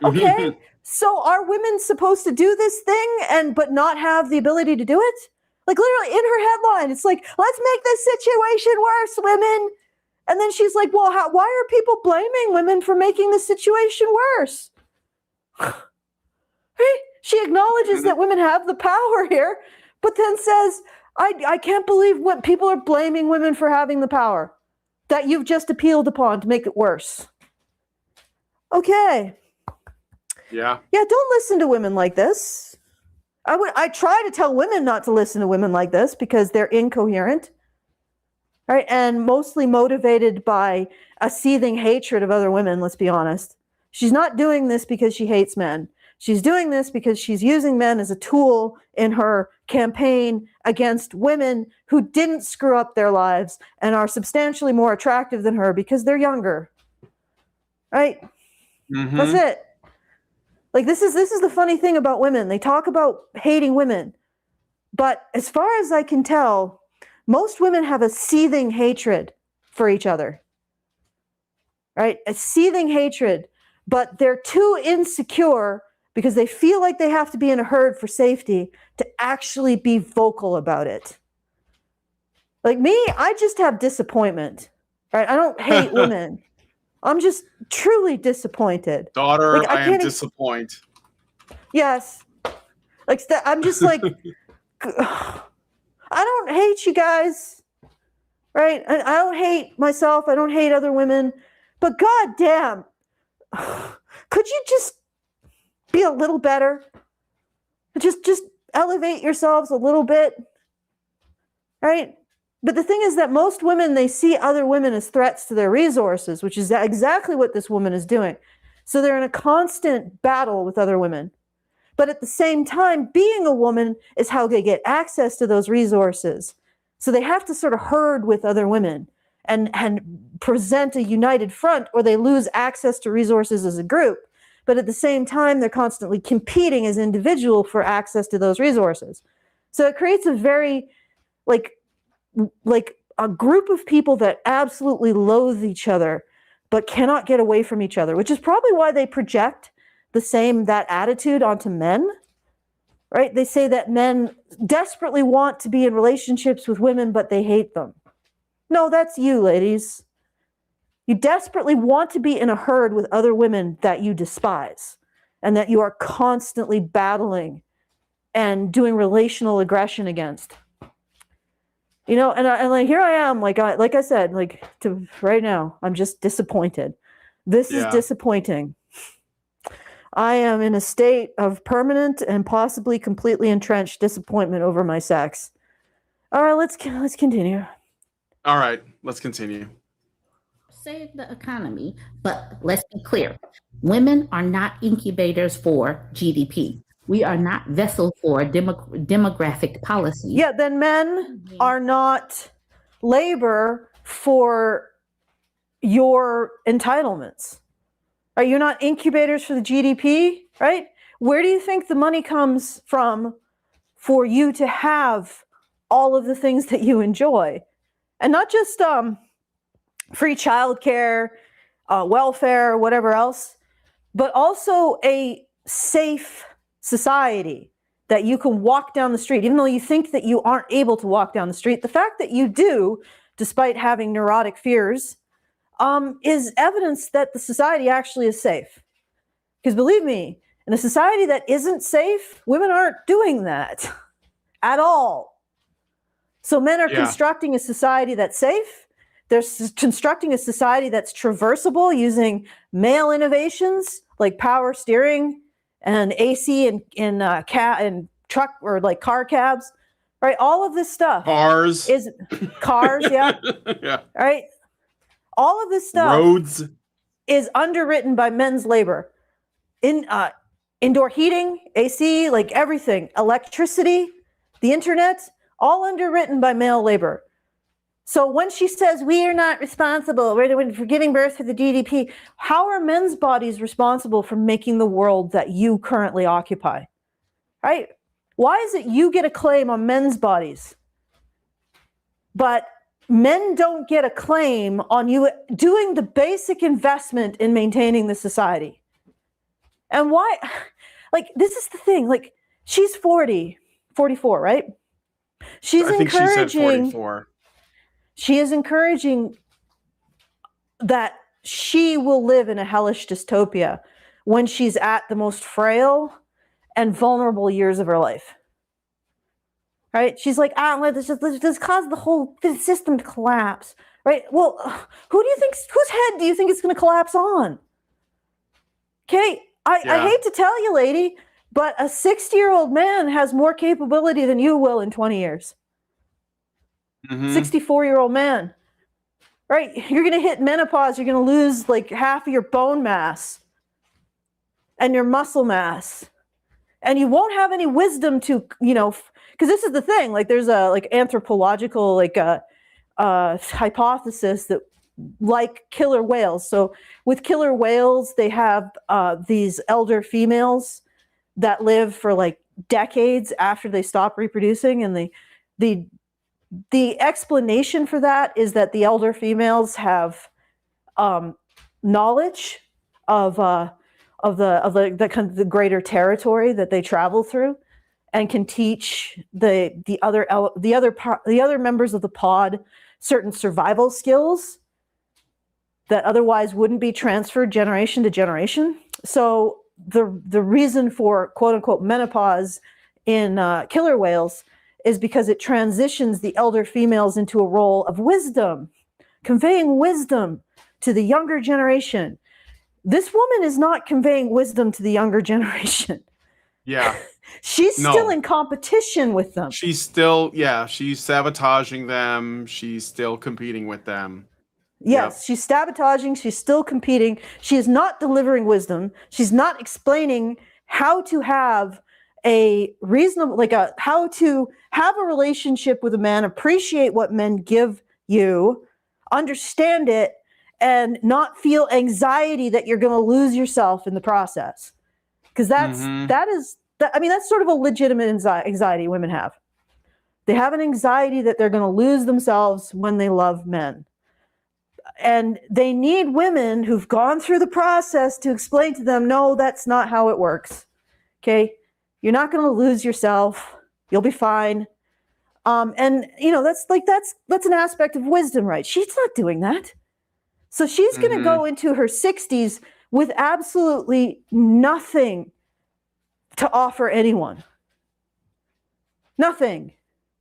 Okay. So are women supposed to do this thing but not have the ability to do it? Like literally in her headline, it's like, let's make this situation worse, women. And then she's like, well, why are people blaming women for making the situation worse? Right? She acknowledges that women have the power here, but then says, I can't believe what people are blaming women for having the power that you've just appealed upon to make it worse. Okay. Yeah. Yeah, don't listen to women like this. I try to tell women not to listen to women like this because they're incoherent, right? And mostly motivated by a seething hatred of other women, let's be honest. She's not doing this because she hates men. She's doing this because she's using men as a tool in her campaign against women who didn't screw up their lives and are substantially more attractive than her because they're younger. Right? Mm-hmm. That's it. Like this is the funny thing about women. They talk about hating women. But as far as I can tell, most women have a seething hatred for each other. Right? A seething hatred, but they're too insecure because they feel like they have to be in a herd for safety to actually be vocal about it. Like me, I just have disappointment, right? I don't hate women. I'm just truly disappointed. Daughter, like, I am disappointed. Yes. Like, I'm just like, I don't hate you guys, right? I don't hate myself. I don't hate other women. But goddamn, could you just be a little better? Just elevate yourselves a little bit, right? But the thing is that most women, they see other women as threats to their resources, which is exactly what this woman is doing. So they're in a constant battle with other women. But at the same time, being a woman is how they get access to those resources. So they have to sort of herd with other women and present a united front, or they lose access to resources as a group. But at the same time, they're constantly competing as individuals for access to those resources. So it creates a very, like a group of people that absolutely loathe each other, but cannot get away from each other, which is probably why they project that attitude onto men, right? They say that men desperately want to be in relationships with women, but they hate them. No, that's you, ladies. You desperately want to be in a herd with other women that you despise and that you are constantly battling and doing relational aggression against. You know, and like here I am, like I said, right now, I'm just disappointed. This is disappointing. I am in a state of permanent and possibly completely entrenched disappointment over my sex. All right, let's continue. All right, let's continue. Save the economy, but let's be clear. Women are not incubators for GDP. We are not vessels for demographic policy. Yeah, then men are not labor for your entitlements. Right? You're not incubators for the GDP, right? Where do you think the money comes from for you to have all of the things that you enjoy? And not just free childcare, welfare, whatever else, but also a safe society that you can walk down the street, even though you think that you aren't able to walk down the street. The fact that you do, despite having neurotic fears, is evidence that the society actually is safe. Because believe me, in a society that isn't safe, women aren't doing that at all. So men are constructing a society that's safe. They're constructing a society that's traversable using male innovations like power steering and AC and truck or like car cabs, right? All of this stuff. Cars, yeah. Yeah. Right? All of this stuff Roads is underwritten by men's labor. Indoor heating, AC, like everything, electricity, the internet, all underwritten by male labor. So when she says we are not responsible for giving birth to the DDP, how are men's bodies responsible for making the world that you currently occupy? Right? Why is it you get a claim on men's bodies, but men don't get a claim on you doing the basic investment in maintaining the society? And why? Like, this is the thing. Like, she's 44, right? I think she said 44. She is encouraging that she will live in a hellish dystopia when she's at the most frail and vulnerable years of her life. Right? She's like, let's cause the whole system to collapse. Right? Well, whose head do you think it's going to collapse on? Okay, I hate to tell you, lady, but a 60-year-old man has more capability than you will in 20 years. 64-year-old man, right? You're going to hit menopause. You're going to lose like half of your bone mass and your muscle mass. And you won't have any wisdom to, because this is the thing, like there's a like anthropological like hypothesis that like killer whales. So with killer whales, they have these elder females that live for like decades after they stop reproducing. And the explanation for that is that the elder females have knowledge of the kind of the greater territory that they travel through, and can teach the other members of the pod certain survival skills that otherwise wouldn't be transferred generation to generation. So the reason for quote unquote menopause in killer whales is because it transitions the elder females into a role of wisdom, conveying wisdom to the younger generation. This woman is not conveying wisdom to the younger generation. Yeah. She's still in competition with them. She's sabotaging them. She's still competing with them. Yes, she's sabotaging. She's still competing. She is not delivering wisdom. She's not explaining how to have a reasonable, how to have a relationship with a man, appreciate what men give you, understand it, and not feel anxiety that you're going to lose yourself in the process. Because that's sort of a legitimate anxiety women have. They have an anxiety that they're going to lose themselves when they love men. And they need women who've gone through the process to explain to them, no, that's not how it works. Okay? You're not going to lose yourself. You'll be fine. That's an aspect of wisdom, right? She's not doing that. So she's going to go into her 60s with absolutely nothing to offer anyone. Nothing.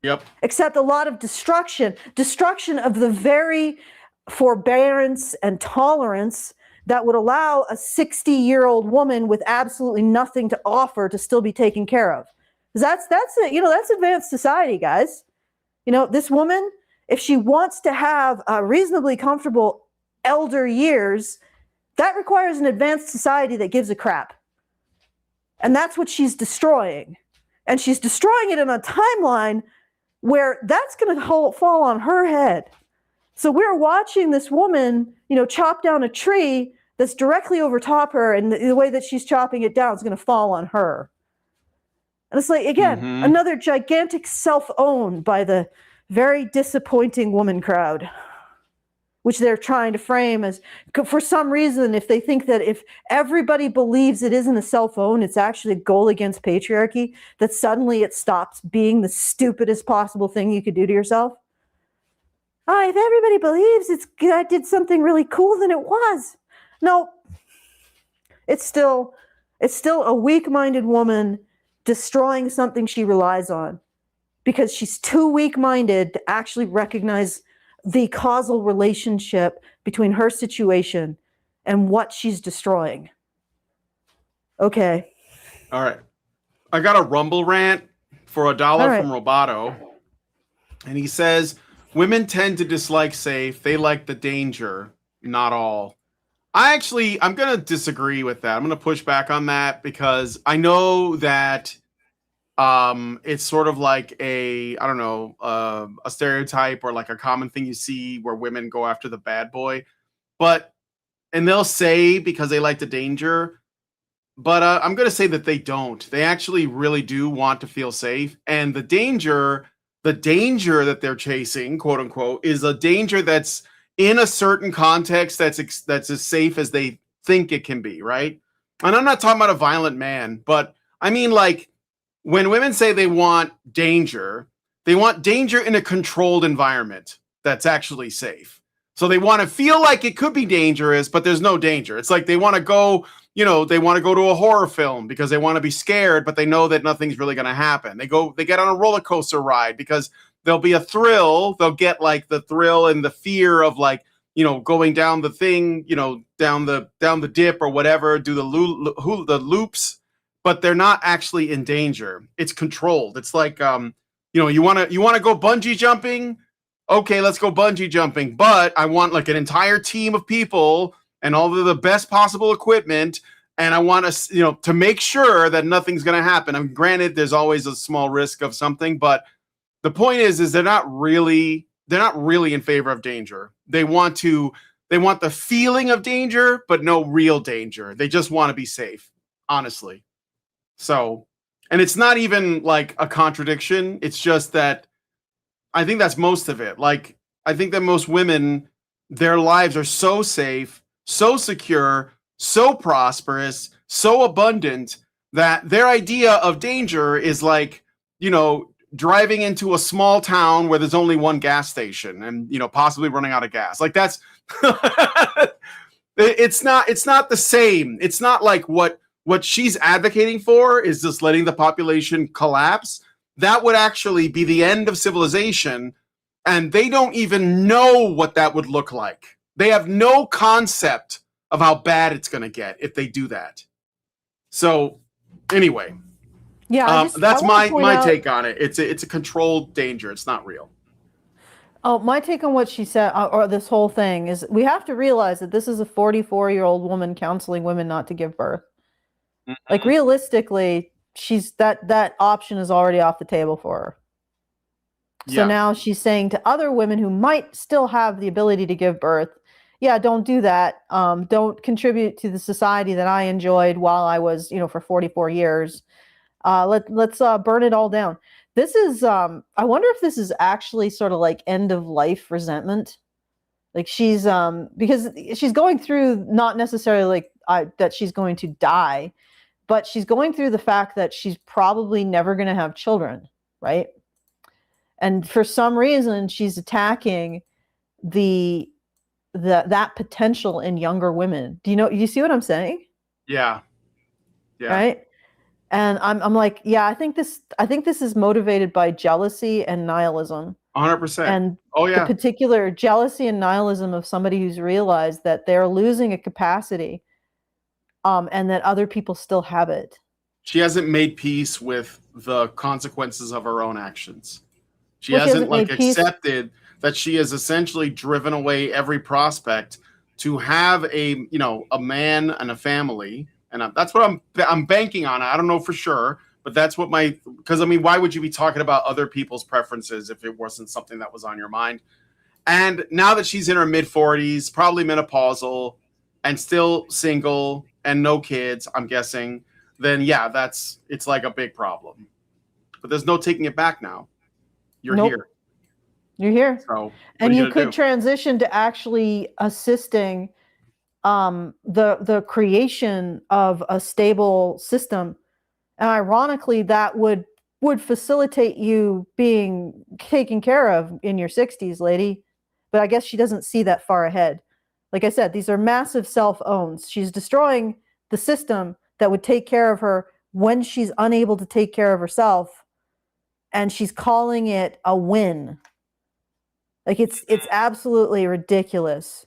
Yep. Except a lot of destruction of the very forbearance and tolerance that would allow a 60-year-old woman with absolutely nothing to offer to still be taken care of. That's it. That's advanced society, guys. This woman, if she wants to have a reasonably comfortable elder years, that requires an advanced society that gives a crap. And that's what she's destroying. And she's destroying it in a timeline where that's going to fall on her head. So we're watching this woman, chop down a tree that's directly over top her, and the way that she's chopping it down is going to fall on her. And it's like, again, another gigantic self-own by the very disappointing woman crowd, which they're trying to frame as, for some reason, if they think that if everybody believes it isn't a cell phone, it's actually a goal against patriarchy, that suddenly it stops being the stupidest possible thing you could do to yourself. If everybody believes I did something really cool, then it was. No, it's still a weak-minded woman destroying something she relies on because she's too weak-minded to actually recognize the causal relationship between her situation and what she's destroying. Okay. All right. I got a Rumble rant for $1 from Roboto. And he says, women tend to dislike safe. They like the danger, not all. I'm going to disagree with that. I'm going to push back on that because I know that it's sort of like a stereotype or like a common thing you see where women go after the bad boy. And they'll say because they like the danger, but I'm going to say that they don't. They actually really do want to feel safe. And the danger that they're chasing, quote unquote, is a danger that's in a certain context that's as safe as they think it can be, right? And I'm not talking about a violent man, but I mean, like, when women say they want danger in a controlled environment that's actually safe. So they want to feel like it could be dangerous, but there's no danger. It's like they want to go to a horror film because they want to be scared, but they know that nothing's really going to happen. They get on a roller coaster ride because there'll be a thrill. They'll get like the thrill and the fear of like, going down the thing, down the dip or whatever, do the loops, but they're not actually in danger. It's controlled. It's like, you want to go bungee jumping. Okay, let's go bungee jumping. But I want like an entire team of people and all of the best possible equipment. And I want to, to make sure that nothing's going to happen. I mean, granted, there's always a small risk of something, but the point is they're not really in favor of danger. They want the feeling of danger, but no real danger. They just want to be safe, honestly. So, and it's not even like a contradiction. It's just that I think that's most of it. Like, I think that most women, their lives are so safe, so secure, so prosperous, so abundant that their idea of danger is like, driving into a small town where there's only one gas station and, possibly running out of gas. Like that's, it's not the same. It's not like what she's advocating for is just letting the population collapse. That would actually be the end of civilization. And they don't even know what that would look like. They have no concept of how bad it's going to get if they do that. So anyway, that's my take on it. It's a controlled danger. It's not real. Oh, my take on what she said, or this whole thing, is we have to realize that this is a 44-year-old woman counseling women not to give birth. Mm-hmm. Like realistically, that option is already off the table for her. So now she's saying to other women who might still have the ability to give birth, don't do that. Don't contribute to the society that I enjoyed while I was, for 44 years. Let's burn it all down. This is, I wonder if this is actually sort of like end of life resentment. Like she's, because she's going through not necessarily like that she's going to die, but she's going through the fact that she's probably never going to have children, right? And for some reason, she's attacking that potential in younger women. Do you see what I'm saying? Yeah. Right. And I'm like, I think this is motivated by jealousy and nihilism. 100%. And the particular jealousy and nihilism of somebody who's realized that they're losing a capacity, and that other people still have it. She hasn't made peace with the consequences of her own actions. She hasn't accepted that she has essentially driven away every prospect to have a man and a family. And that's what I'm banking on. I don't know for sure, but that's what because why would you be talking about other people's preferences if it wasn't something that was on your mind? And now that she's in her mid 40s, probably menopausal and still single and no kids, I'm guessing, then it's like a big problem. But there's no taking it back now. You're here. You're here. So what And are you gonna could do? transition to actually assisting the creation of a stable system. And ironically, that would facilitate you being taken care of in your 60s, lady. But I guess she doesn't see that far ahead. Like I said, these are massive self-owns. She's destroying the system that would take care of her when she's unable to take care of herself, and she's calling it a win. Like it's absolutely ridiculous.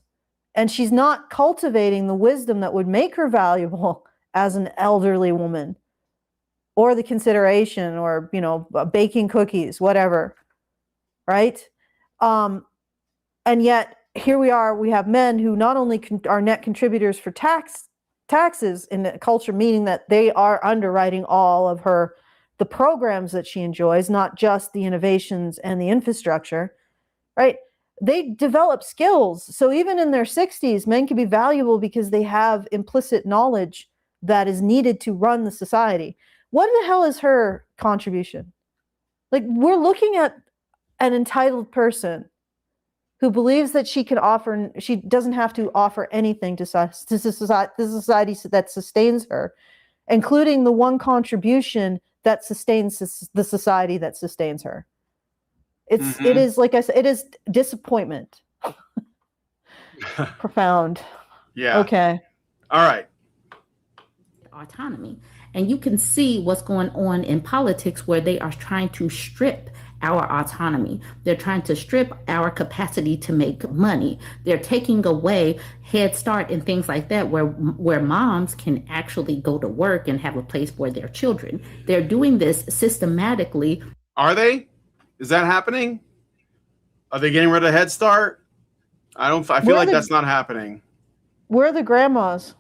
And she's not cultivating the wisdom that would make her valuable as an elderly woman, or the consideration, or, you know, baking cookies, whatever. Right? And yet here we are, we have men who not only are net contributors for taxes in the culture, meaning that they are underwriting all of the programs that she enjoys, not just the innovations and the infrastructure, right? They develop skills. So even in their 60s, men can be valuable because they have implicit knowledge that is needed to run the society. What the hell is her contribution? Like, we're looking at an entitled person who believes that she doesn't have to offer anything to society that sustains her, including the one contribution that sustains the society that sustains her. It is, like I said, it is disappointment. Profound. Yeah. Okay. All right. Autonomy. And you can see what's going on in politics, where they are trying to strip our autonomy. They're trying to strip our capacity to make money. They're taking away Head Start and things like that, where moms can actually go to work and have a place for their children. They're doing this systematically. Are they? Is that happening? Are they getting rid of Head Start? I feel like that's not happening. Where are the grandmas?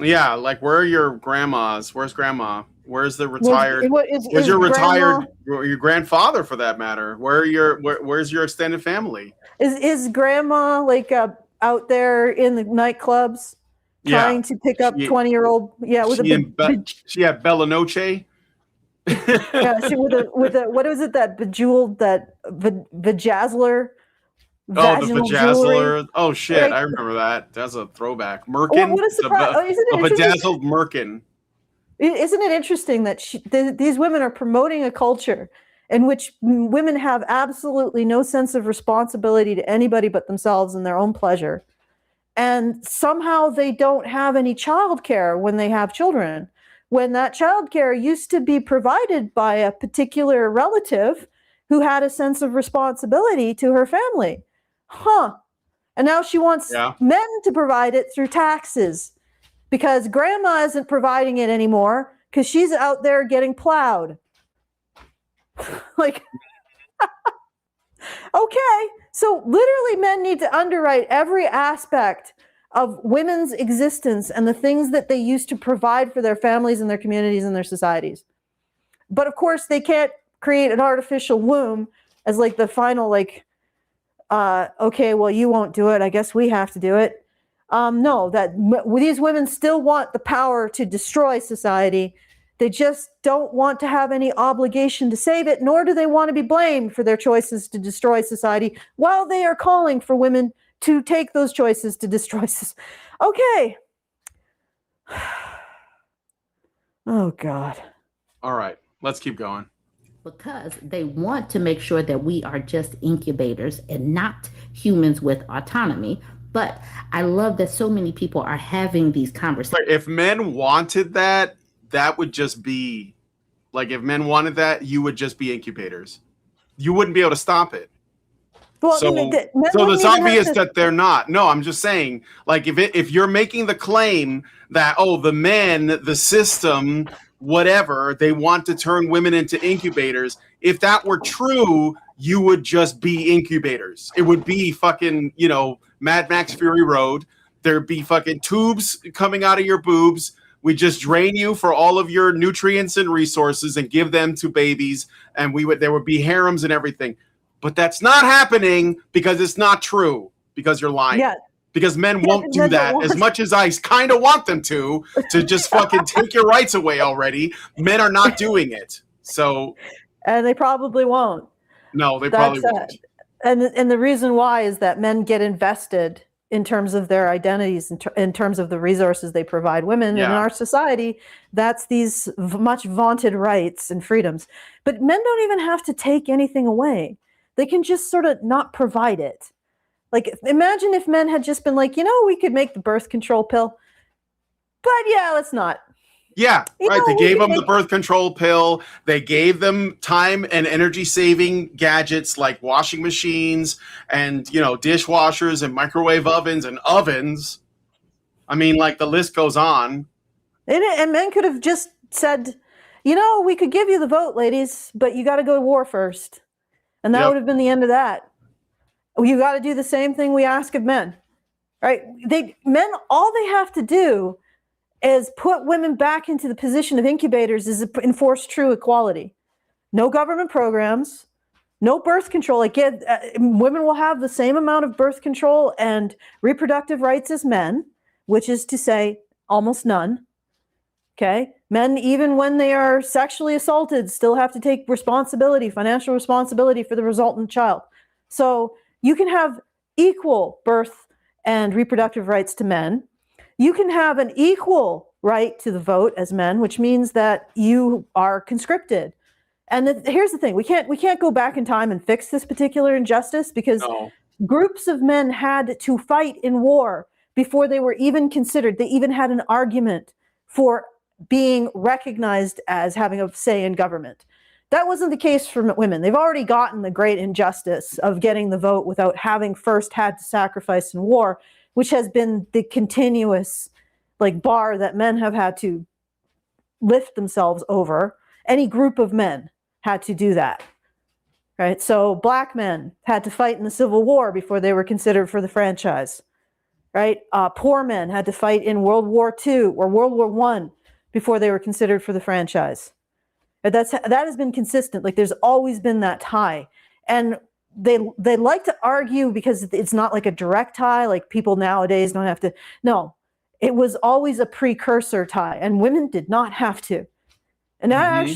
Yeah, like, where are your grandmas? Where's grandma? Where's the retired? Where's your grandma, your grandfather, for that matter? Where's your extended family? Is grandma like out there in the nightclubs trying to pick up 20-year-old? Yeah, with she had Bella Noche. Yeah, with a what is it, that bejeweled, that vajazzler? Oh, the vajazzler. Jewelry. Oh shit, Like, I remember that. That's a throwback. Merkin. What a surprise! A bedazzled merkin. Isn't it interesting that these women are promoting a culture in which women have absolutely no sense of responsibility to anybody but themselves and their own pleasure, and somehow they don't have any childcare when they have children, when that childcare used to be provided by a particular relative who had a sense of responsibility to her family. And now she wants men to provide it through taxes, because grandma isn't providing it anymore because she's out there getting plowed. Like, okay. So literally, men need to underwrite every aspect of women's existence and the things that they used to provide for their families and their communities and their societies. But of course, they can't create an artificial womb as like the final, like, okay, well, you won't do it, I guess we have to do it. No, these women still want the power to destroy society. They just don't want to have any obligation to save it, nor do they want to be blamed for their choices to destroy society, while they are calling for women to take those choices to destroy society. Okay. Oh, God. All right, let's keep going. Because they want to make sure that we are just incubators and not humans with autonomy. But I love that so many people are having these conversations. If men wanted that, that would just be, like, if men wanted that, you would just be incubators. You wouldn't be able to stop it. Well, so it's obvious that they're not. No, I'm just saying, like, if you're making the claim that, oh, the men, the system, whatever, they want to turn women into incubators, if that were true, you would just be incubators. It would be fucking, Mad Max Fury Road. There'd be fucking tubes coming out of your boobs. We just drain you for all of your nutrients and resources and give them to babies, and there would be harems and everything. But that's not happening because it's not true, because you're lying. Yeah. Because men won't do that as much as I kind of want them to just fucking take your rights away already. Men are not doing it. So. And they probably won't. No, they probably won't. And the reason why is that men get invested in terms of their identities, in terms of the resources they provide women. And in our society, that's these much vaunted rights and freedoms. But men don't even have to take anything away. They can just sort of not provide it. Like, imagine if men had just been like, we could make the birth control pill, but let's not. Yeah, right. They gave them the birth control pill. They gave them time and energy saving gadgets like washing machines and, dishwashers and microwave ovens and ovens. I mean, like, the list goes on. And men could have just said, we could give you the vote, ladies, but you got to go to war first. And that would have been the end of that. You got to do the same thing we ask of men, right? Men, all they have to do is put women back into the position of incubators, is enforce true equality. No government programs, no birth control. Women will have the same amount of birth control and reproductive rights as men, which is to say almost none. Okay. Men, even when they are sexually assaulted, still have to take responsibility, financial responsibility for the resultant child. So you can have equal birth and reproductive rights to men. You can have an equal right to the vote as men, which means that you are conscripted. And here's the thing: we can't go back in time and fix this particular injustice, because groups of men had to fight in war before they were even considered. They even had an argument for being recognized as having a say in government. That wasn't the case for women. They've already gotten the great injustice of getting the vote without having first had to sacrifice in war, which has been the continuous bar that men have had to lift themselves over. Any group of men had to do that, right? So black men had to fight in the Civil War before they were considered for the franchise, right? Poor men had to fight in World War II or World War I before they were considered for the franchise. That has been consistent. There's always been that tie. And they like to argue because it's not like a direct tie, like people nowadays don't have to. No, it was always a precursor tie, and women did not have to. And that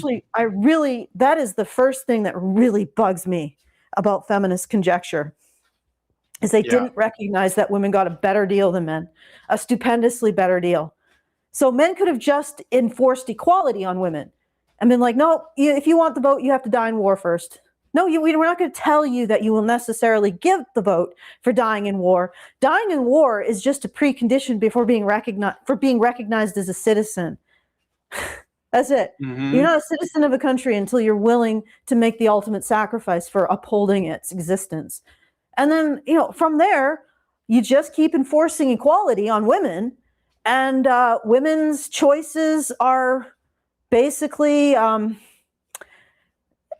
that is the first thing that really bugs me about feminist conjecture, is they didn't recognize that women got a better deal than men, a stupendously better deal. So men could have just enforced equality on women and been like, no, if you want the vote, you have to die in war first. No, we're not going to tell you that you will necessarily give the vote for dying in war. Dying in war is just a precondition before being recognized as a citizen. That's it. Mm-hmm. You're not a citizen of a country until you're willing to make the ultimate sacrifice for upholding its existence. And then, from there, you just keep enforcing equality on women, and women's choices are basically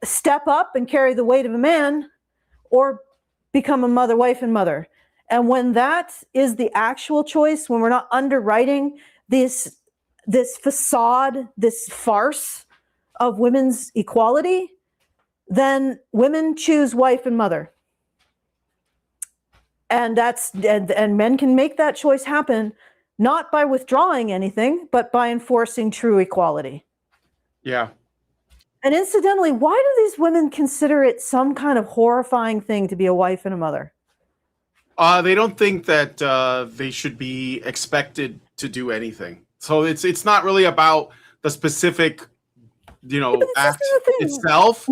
step up and carry the weight of a man, or become a mother, wife, and mother. And when that is the actual choice, when we're not underwriting this facade, this farce of women's equality, then women choose wife and mother. And and men can make that choice happen, not by withdrawing anything, but by enforcing true equality. Yeah. And incidentally, why do these women consider it some kind of horrifying thing to be a wife and a mother? They don't think that they should be expected to do anything. So it's not really about the specific, act itself.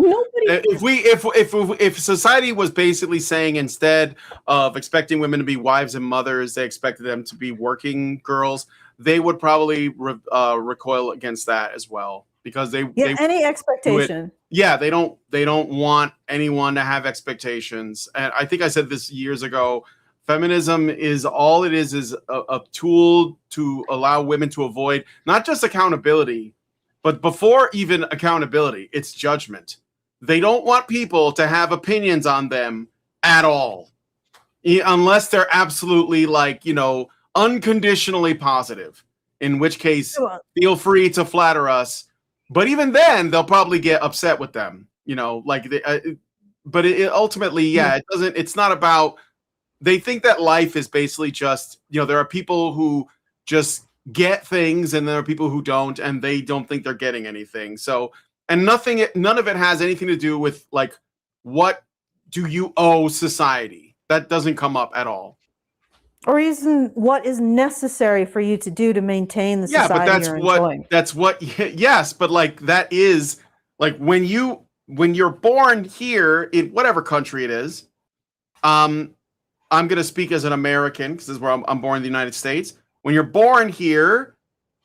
If society was basically saying, instead of expecting women to be wives and mothers, they expected them to be working girls, they would probably recoil against that as well, because any expectation. They don't want anyone to have expectations. And I think I said this years ago. Feminism is a tool to allow women to avoid not just accountability, but before even accountability, it's judgment. They don't want people to have opinions on them at all, unless they're absolutely unconditionally positive, in which case feel free to flatter us. But even then, they'll probably get upset with them, but ultimately, it's not about. They think that life is basically just, there are people who just get things and there are people who don't, and they don't think they're getting anything. So, and none of it has anything to do with what do you owe society? That doesn't come up at all. Or even what is necessary for you to do to maintain the society but you're enjoying. Yes, but like that is like when you're born here in whatever country it is. I'm going to speak as an American because this is where I'm born in the United States. When you're born here,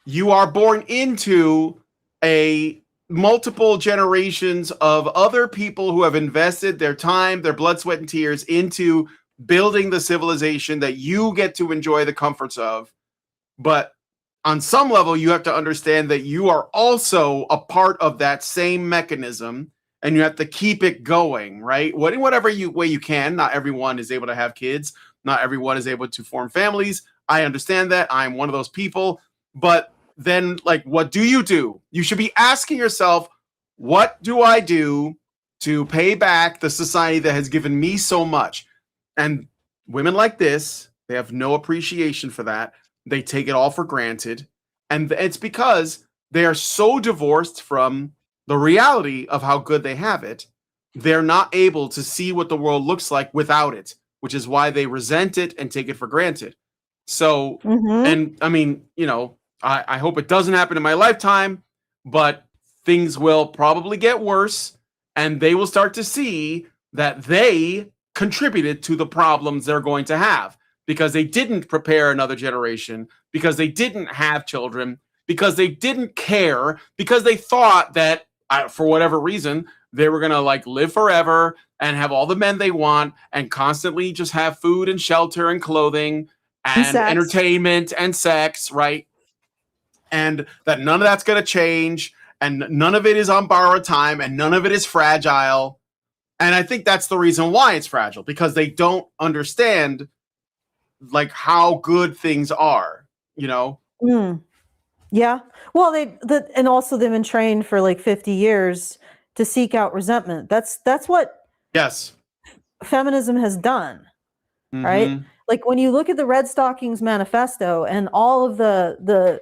you are born into a multiple generations of other people who have invested their time, their blood, sweat, and tears into building the civilization that you get to enjoy the comforts of. But on some level, you have to understand that you are also a part of that same mechanism, and you have to keep it going, right? Whatever way you can. Not everyone is able to have kids. Not everyone is able to form families. I understand that. I'm one of those people. But then, like, what do? You should be asking yourself, what do I do to pay back the society that has given me so much? And women like this, they have no appreciation for that. They take it all for granted. And it's because they are so divorced from the reality of how good they have it. They're not able to see what the world looks like without it, which is why they resent it and take it for granted. So, and I mean, you know, I hope it doesn't happen in my lifetime, but things will probably get worse, and they will start to see that they contributed to the problems they're going to have because they didn't prepare another generation, because they didn't have children, because they didn't care, because they thought that for whatever reason they were going to like live forever and have all the men they want and constantly just have food and shelter and clothing and entertainment and sex, right? And that none of that's going to change, and none of it is on borrowed time, and none of it is fragile. And I think that's the reason why it's fragile, because they don't understand like how good things are, you know? Yeah. Well, and also they've been trained for like 50 years to seek out resentment. That's what feminism has done, right? Like when you look at the Red Stockings Manifesto and all of the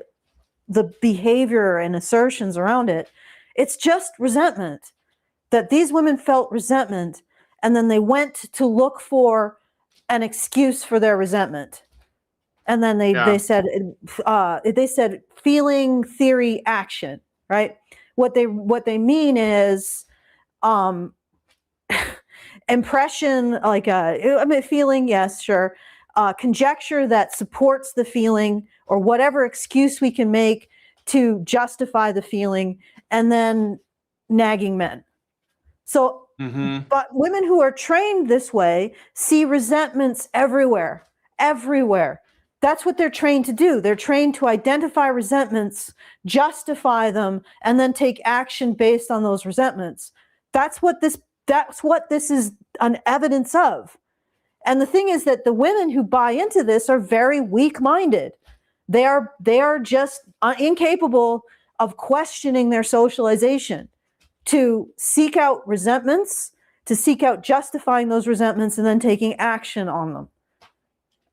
behavior and assertions around it, it's just resentment. That these women felt resentment, and then they went to look for an excuse for their resentment, and then they said feeling, theory, action. Right? What they mean is impression, like feeling. Yes, sure. Conjecture that supports the feeling, or whatever excuse we can make to justify the feeling, and then nagging men. So, but women who are trained this way see resentments everywhere. That's what they're trained to do. They're trained to identify resentments, justify them, and then take action based on those resentments. That's what this is an evidence of. And the thing is that the women who buy into this are very weak-minded. They are just incapable of questioning their socialization, to seek out resentments, to seek out justifying those resentments, and then taking action on them.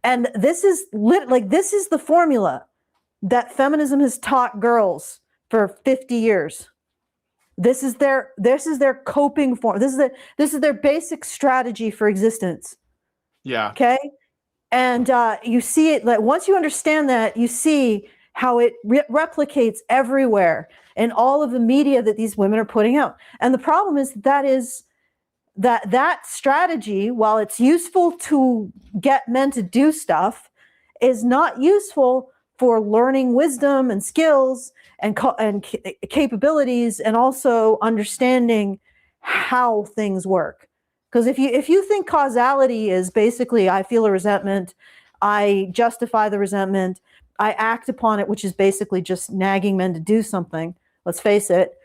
And this is the formula that feminism has taught girls for 50 years. This is their coping form. This is their basic strategy for existence. Yeah. Okay. And you see it, like once you understand that, you see how it replicates everywhere in all of the media that these women are putting out. And the problem is that strategy, while it's useful to get men to do stuff, is not useful for learning wisdom and skills and capabilities, and also understanding how things work. Because if you think causality is basically, I feel a resentment, I justify the resentment, I act upon it, which is basically just nagging men to do something, let's face it,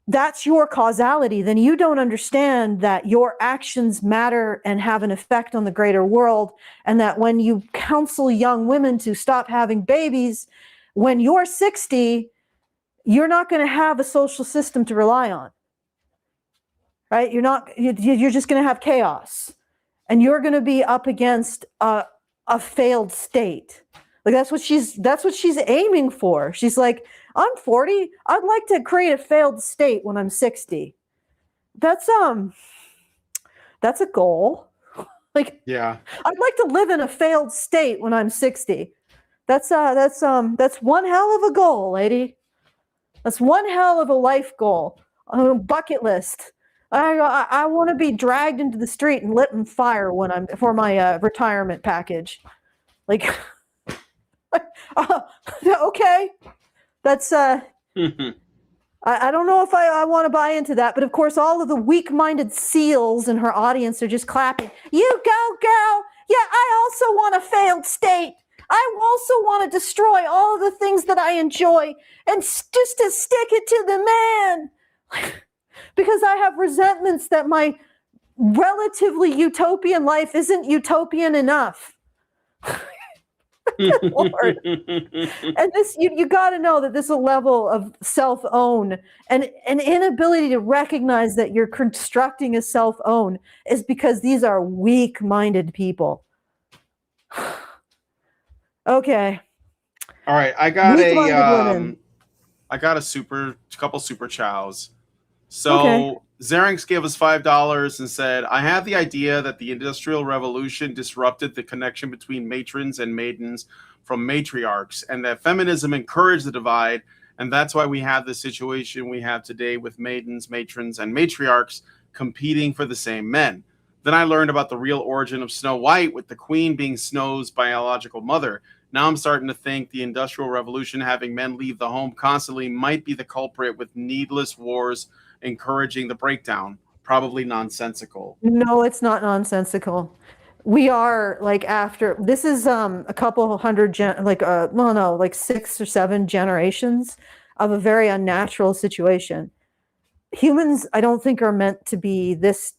that's your causality, then you don't understand that your actions matter and have an effect on the greater world, and that when you counsel young women to stop having babies, when you're 60, you're not going to have a social system to rely on. Right? You're just going to have chaos, and you're going to be up against a failed state. Like that's what she's aiming for. She's like, I'm 40. I'd like to create a failed state when I'm 60. That's That's a goal. Like, Yeah. I'd like to live in a failed state when I'm 60. That's one hell of a goal, lady. That's one hell of a life goal. A bucket list. I want to be dragged into the street and lit on fire when I'm for my retirement package. Like, okay, that's I don't know if I want to buy into that, but of course, all of the weak-minded seals in her audience are just clapping. You go, girl. Yeah, I also want a failed state. I also want to destroy all of the things that I enjoy and just to stick it to the man. Because I have resentments that my relatively utopian life isn't utopian enough. Good Lord. And this, you got to know that this is a level of self-own and an inability to recognize that you're constructing a self-own is because these are weak-minded people. Okay. All right, I got Weak-minded women. I got a couple super chows. So Okay. Xerinx gave us $5 and said, I have the idea that the Industrial Revolution disrupted the connection between matrons and maidens from matriarchs, and that feminism encouraged the divide, and that's why we have the situation we have today with maidens, matrons, and matriarchs competing for the same men. Then I learned about the real origin of Snow White, with the queen being Snow's biological mother. Now I'm starting to think the Industrial Revolution having men leave the home constantly might be the culprit, with needless wars encouraging the breakdown. Probably nonsensical. No, it's not nonsensical. We are like after this is a couple hundred like 6 or 7 generations of a very unnatural situation. Humans, I don't think, are meant to be this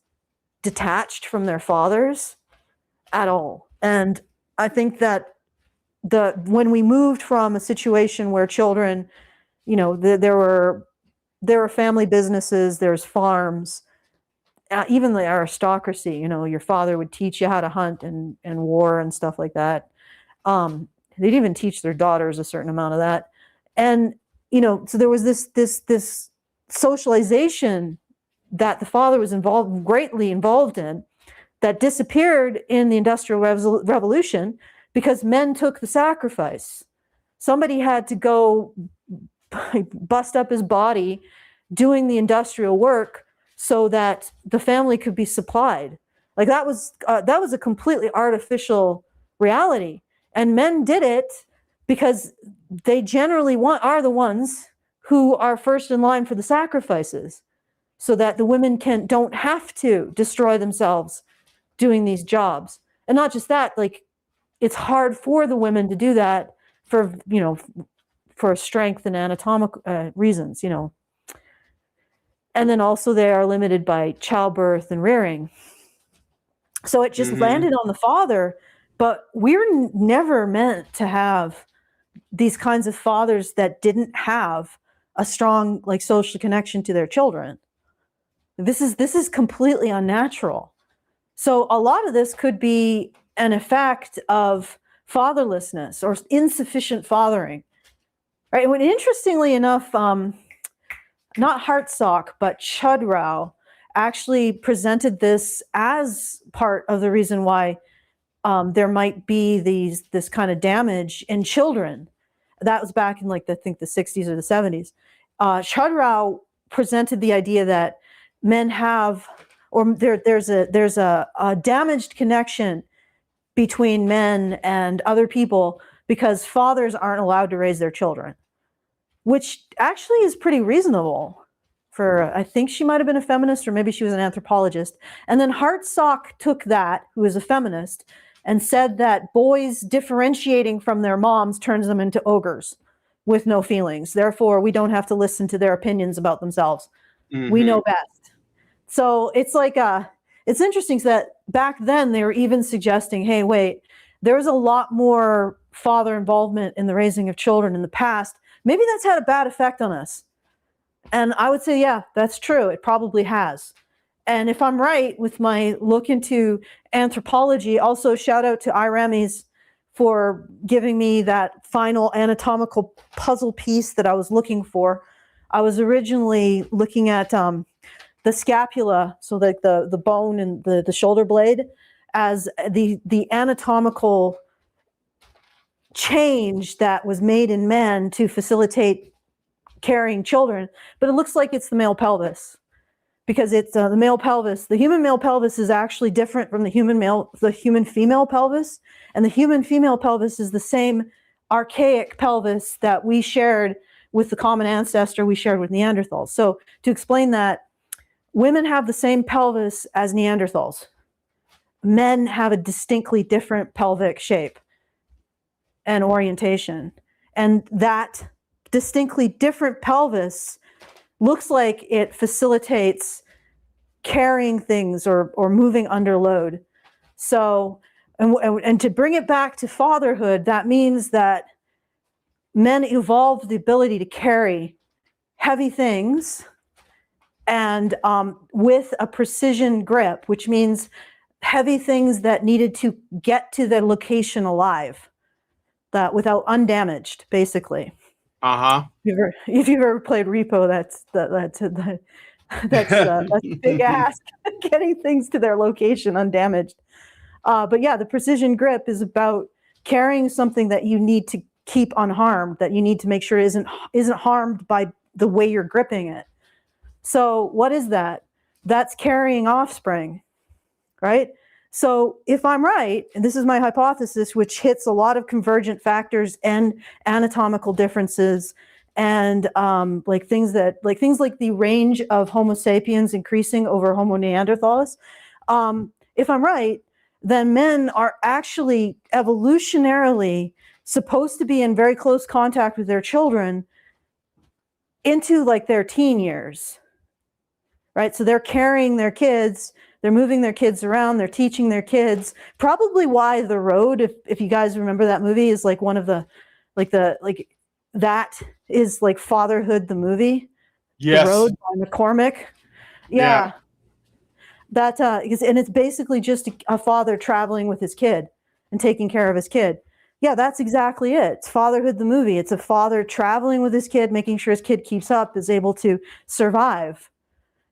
detached from their fathers at all. And I think that when we moved from a situation where children, there were family businesses, there's farms, even the aristocracy, your father would teach you how to hunt and war and stuff like that. They'd even teach their daughters a certain amount of that. And, so there was this socialization that the father was greatly involved in, that disappeared in the Industrial Revolution because men took the sacrifice. Somebody had to go bust up his body doing the industrial work so that the family could be supplied. Like that was a completely artificial reality. And men did it because they generally are the ones who are first in line for the sacrifices, so that the women don't have to destroy themselves doing these jobs. And not just that, like, it's hard for the women to do that for strength and anatomical reasons, And then also they are limited by childbirth and rearing. So it just landed on the father, but we're never meant to have these kinds of fathers that didn't have a strong social connection to their children. This is completely unnatural. So a lot of this could be an effect of fatherlessness or insufficient fathering. Right. And interestingly enough, not Hartsock, but Chudrau actually presented this as part of the reason why there might be this kind of damage in children. That was back in I think the 60s or the 70s. Chudrau presented the idea that men have, or there's a damaged connection between men and other people because fathers aren't allowed to raise their children, which actually is pretty reasonable for, I think she might have been a feminist, or maybe she was an anthropologist. And then Hartsock took that, who is a feminist, and said that boys differentiating from their moms turns them into ogres with no feelings. Therefore, we don't have to listen to their opinions about themselves. We know best. So it's it's interesting that back then they were even suggesting, hey, wait, there's a lot more father involvement in the raising of children in the past. Maybe that's had a bad effect on us. And I would say, yeah, that's true. It probably has. And if I'm right with my look into anthropology, also shout out to Iramis for giving me that final anatomical puzzle piece that I was looking for. I was originally looking at the scapula, so like the bone and the shoulder blade, as the anatomical change that was made in men to facilitate carrying children, but it looks like it's the male pelvis, because it's the male pelvis. The human male pelvis is actually different from the human female pelvis, and the human female pelvis is the same archaic pelvis that we shared with the common ancestor we shared with Neanderthals. So to explain that, women have the same pelvis as Neanderthals. Men have a distinctly different pelvic shape and orientation. And that distinctly different pelvis looks like it facilitates carrying things or moving under load. So, and to bring it back to fatherhood, that means that men evolved the ability to carry heavy things and with a precision grip, which means heavy things that needed to get to the location alive, that without undamaged, basically. Uh-huh. If you've ever played Repo, that's a big ask, getting things to their location undamaged. But yeah, the precision grip is about carrying something that you need to keep unharmed, that you need to make sure isn't harmed by the way you're gripping it. So what is that? That's carrying offspring, right? So if I'm right, and this is my hypothesis, which hits a lot of convergent factors and anatomical differences, and like things like the range of Homo sapiens increasing over Homo neanderthalis. If I'm right, then men are actually evolutionarily supposed to be in very close contact with their children into like their teen years, right? So they're carrying their kids, they're moving their kids around, they're teaching their kids. Probably why The Road, if you guys remember that movie, is like one of the that is like Fatherhood the movie. Yes. The Road by McCormick. Yeah. That and it's basically just a father traveling with his kid and taking care of his kid. Yeah, that's exactly it. It's Fatherhood the movie. It's a father traveling with his kid, making sure his kid keeps up, is able to survive.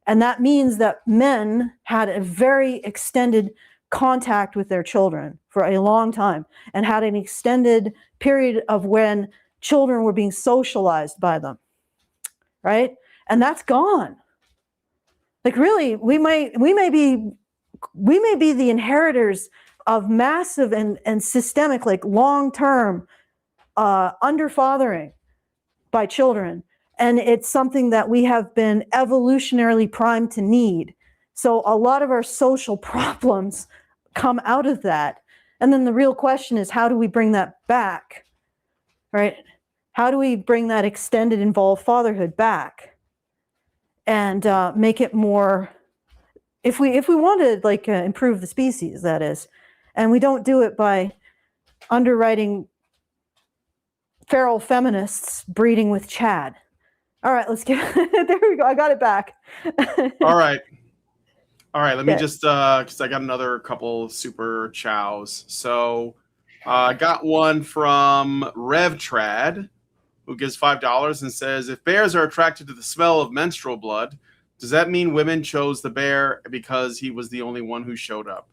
And that means that men had a very extended contact with their children for a long time, and had an extended period of when children were being socialized by them, right? And that's gone. Like really, we may be the inheritors of massive and systemic, like long-term underfathering by children. And it's something that we have been evolutionarily primed to need. So a lot of our social problems come out of that. And then the real question is, how do we bring that back, right? How do we bring that extended involved fatherhood back and make it more, if we want to like improve the species, that is. And we don't do it by underwriting feral feminists breeding with Chad. All right, let's get there we go. I got it back. All right. Let me just because I got another couple super chows. So I got one from RevTrad, who gives $5 and says, if bears are attracted to the smell of menstrual blood, does that mean women chose the bear because he was the only one who showed up?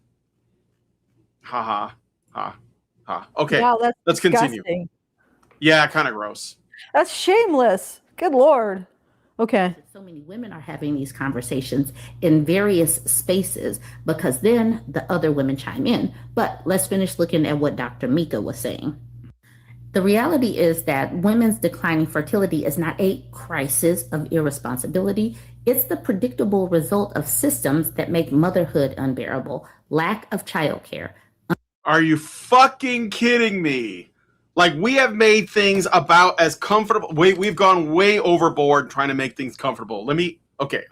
Ha ha ha ha. Okay, wow, let's continue. Disgusting. Yeah, kind of gross. That's shameless. Good Lord. Okay. So many women are having these conversations in various spaces because then the other women chime in. But let's finish looking at what Dr. Mika was saying. The reality is that women's declining fertility is not a crisis of irresponsibility. It's the predictable result of systems that make motherhood unbearable, lack of childcare. Are you fucking kidding me? Like, we have made things about as comfortable. We've gone way overboard trying to make things comfortable.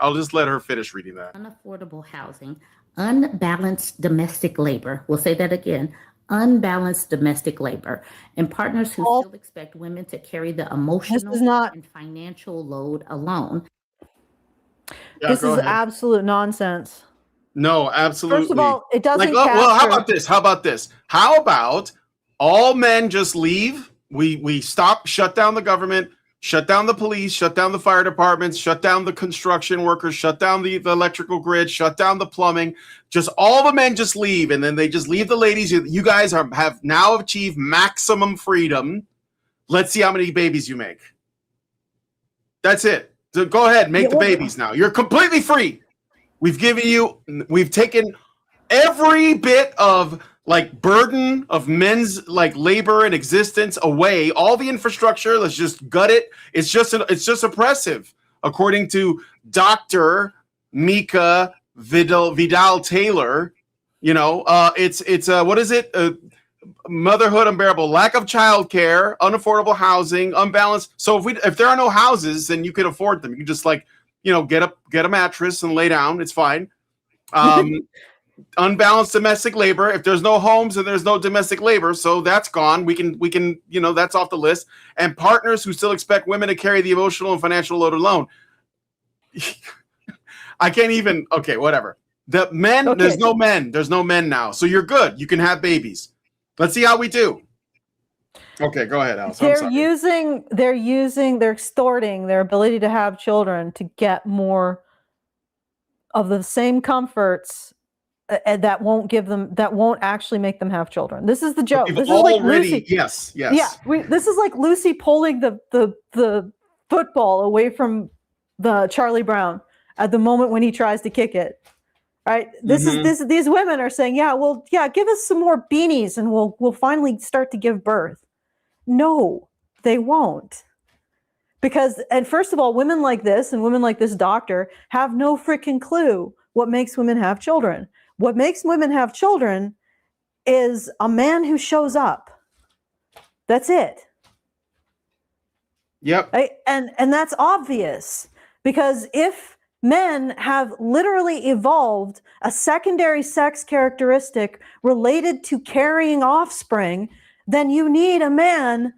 I'll just let her finish reading that. Unaffordable housing, unbalanced domestic labor. We'll say that again. Unbalanced domestic labor, and partners who still expect women to carry the emotional and financial load alone. Yeah, this is absolute nonsense. No, absolutely. First of all, it doesn't well, how about this? How about all men just leave? We shut down the government, shut down the police, shut down the fire departments, shut down the construction workers, shut down the electrical grid, shut down the plumbing. Just all the men just leave, and then they just leave the ladies. You guys have now achieved maximum freedom. Let's see how many babies you make. That's it. So go ahead, make the babies now. You're completely free. We've taken every bit of like burden of men's like labor and existence away, all the infrastructure. Let's just gut it. It's just oppressive, according to Dr. Mika Vidal Taylor. You know, it's what is it? Motherhood unbearable, lack of childcare, unaffordable housing, unbalanced. So if there are no houses, then you can afford them. You can just like, you know, get a mattress and lay down. It's fine. Unbalanced domestic labor. If there's no homes and there's no domestic labor, so that's gone. We can, you know, that's off the list. And partners who still expect women to carry the emotional and financial load alone. I can't even. Okay, whatever. The men. Okay. There's no men. There's no men now. So you're good. You can have babies. Let's see how we do. Okay, go ahead, Alice. They're extorting their ability to have children to get more of the same comforts that won't actually make them have children. This is the joke. This is like Lucy. Yes. Yeah, this is like Lucy pulling the football away from the Charlie Brown at the moment when he tries to kick it. Right. These women are saying, give us some more beanies and we'll finally start to give birth. No, they won't. Because, and first of all, women like this and women like this doctor have no freaking clue what makes women have children. What makes women have children is a man who shows up. That's it. Yep. Right? And that's obvious, because if men have literally evolved a secondary sex characteristic related to carrying offspring, then you need a man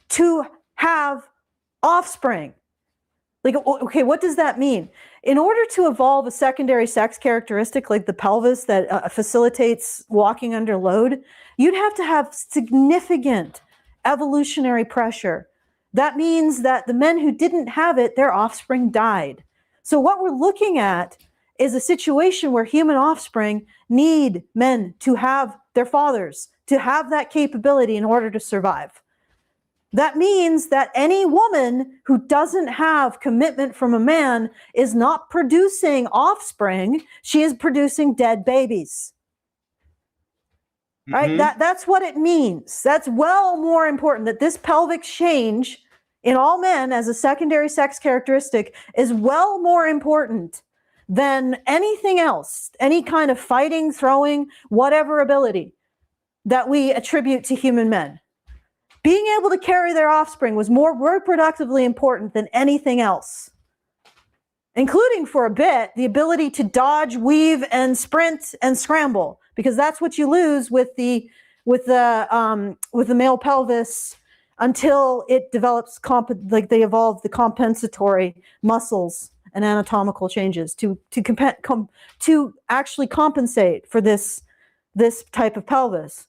to have offspring. Like, okay, what does that mean? In order to evolve a secondary sex characteristic like the pelvis that facilitates walking under load, you'd have to have significant evolutionary pressure. That means that the men who didn't have it, their offspring died. So what we're looking at is a situation where human offspring need men to have their fathers, to have that capability in order to survive. That means that any woman who doesn't have commitment from a man is not producing offspring. She is producing dead babies. Right? That's what it means. That's well more important, that this pelvic change in all men as a secondary sex characteristic is well more important than anything else, any kind of fighting, throwing, whatever ability that we attribute to human men. Being able to carry their offspring was more reproductively important than anything else, including, for a bit, the ability to dodge, weave, and sprint and scramble, because that's what you lose with the male pelvis until it develops, they evolve the compensatory muscles and anatomical changes to actually compensate for this type of pelvis.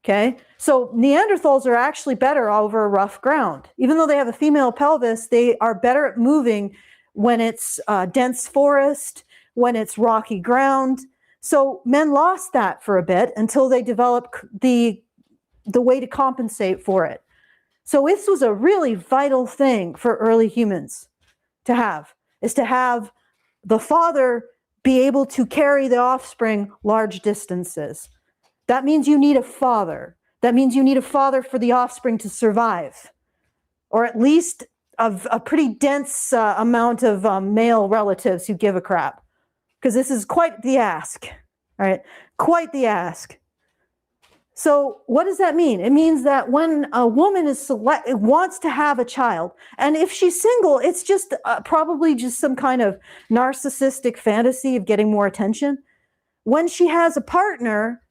Okay, so Neanderthals are actually better over rough ground. Even though they have a female pelvis, they are better at moving when it's dense forest, when it's rocky ground. So men lost that for a bit until they developed the way to compensate for it. So this was a really vital thing for early humans to have the father be able to carry the offspring large distances. That means you need a father. That means you need a father for the offspring to survive, or at least a pretty dense amount of male relatives who give a crap, because this is quite the ask, right? Quite the ask. So what does that mean? It means that when a woman wants to have a child, and if she's single, it's just probably just some kind of narcissistic fantasy of getting more attention. When she has a partner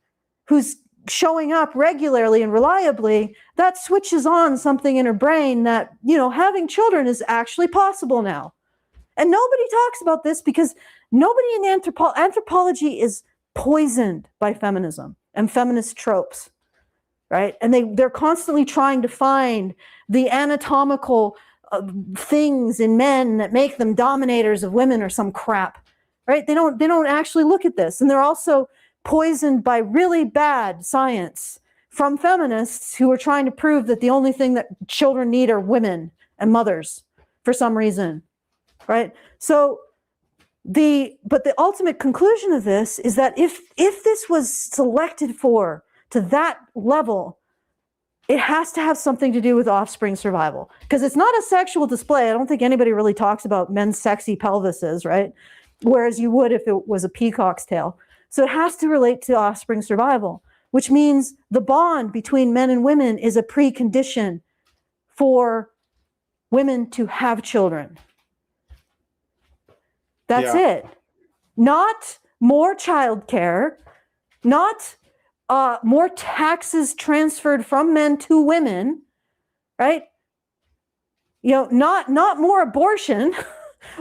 who's showing up regularly and reliably, that switches on something in her brain that, having children is actually possible now. And nobody talks about this because nobody in anthropology is poisoned by feminism and feminist tropes, right? And they're constantly trying to find the anatomical things in men that make them dominators of women or some crap, right? They don't actually look at this. And they're also poisoned by really bad science from feminists who are trying to prove that the only thing that children need are women and mothers for some reason, right? So the ultimate conclusion of this is that if this was selected for to that level, it has to have something to do with offspring survival, because it's not a sexual display. I don't think anybody really talks about men's sexy pelvises, right? Whereas you would if it was a peacock's tail. So it has to relate to offspring survival, which means the bond between men and women is a precondition for women to have children. That's it. Not more childcare, not more taxes transferred from men to women, right? Not more abortion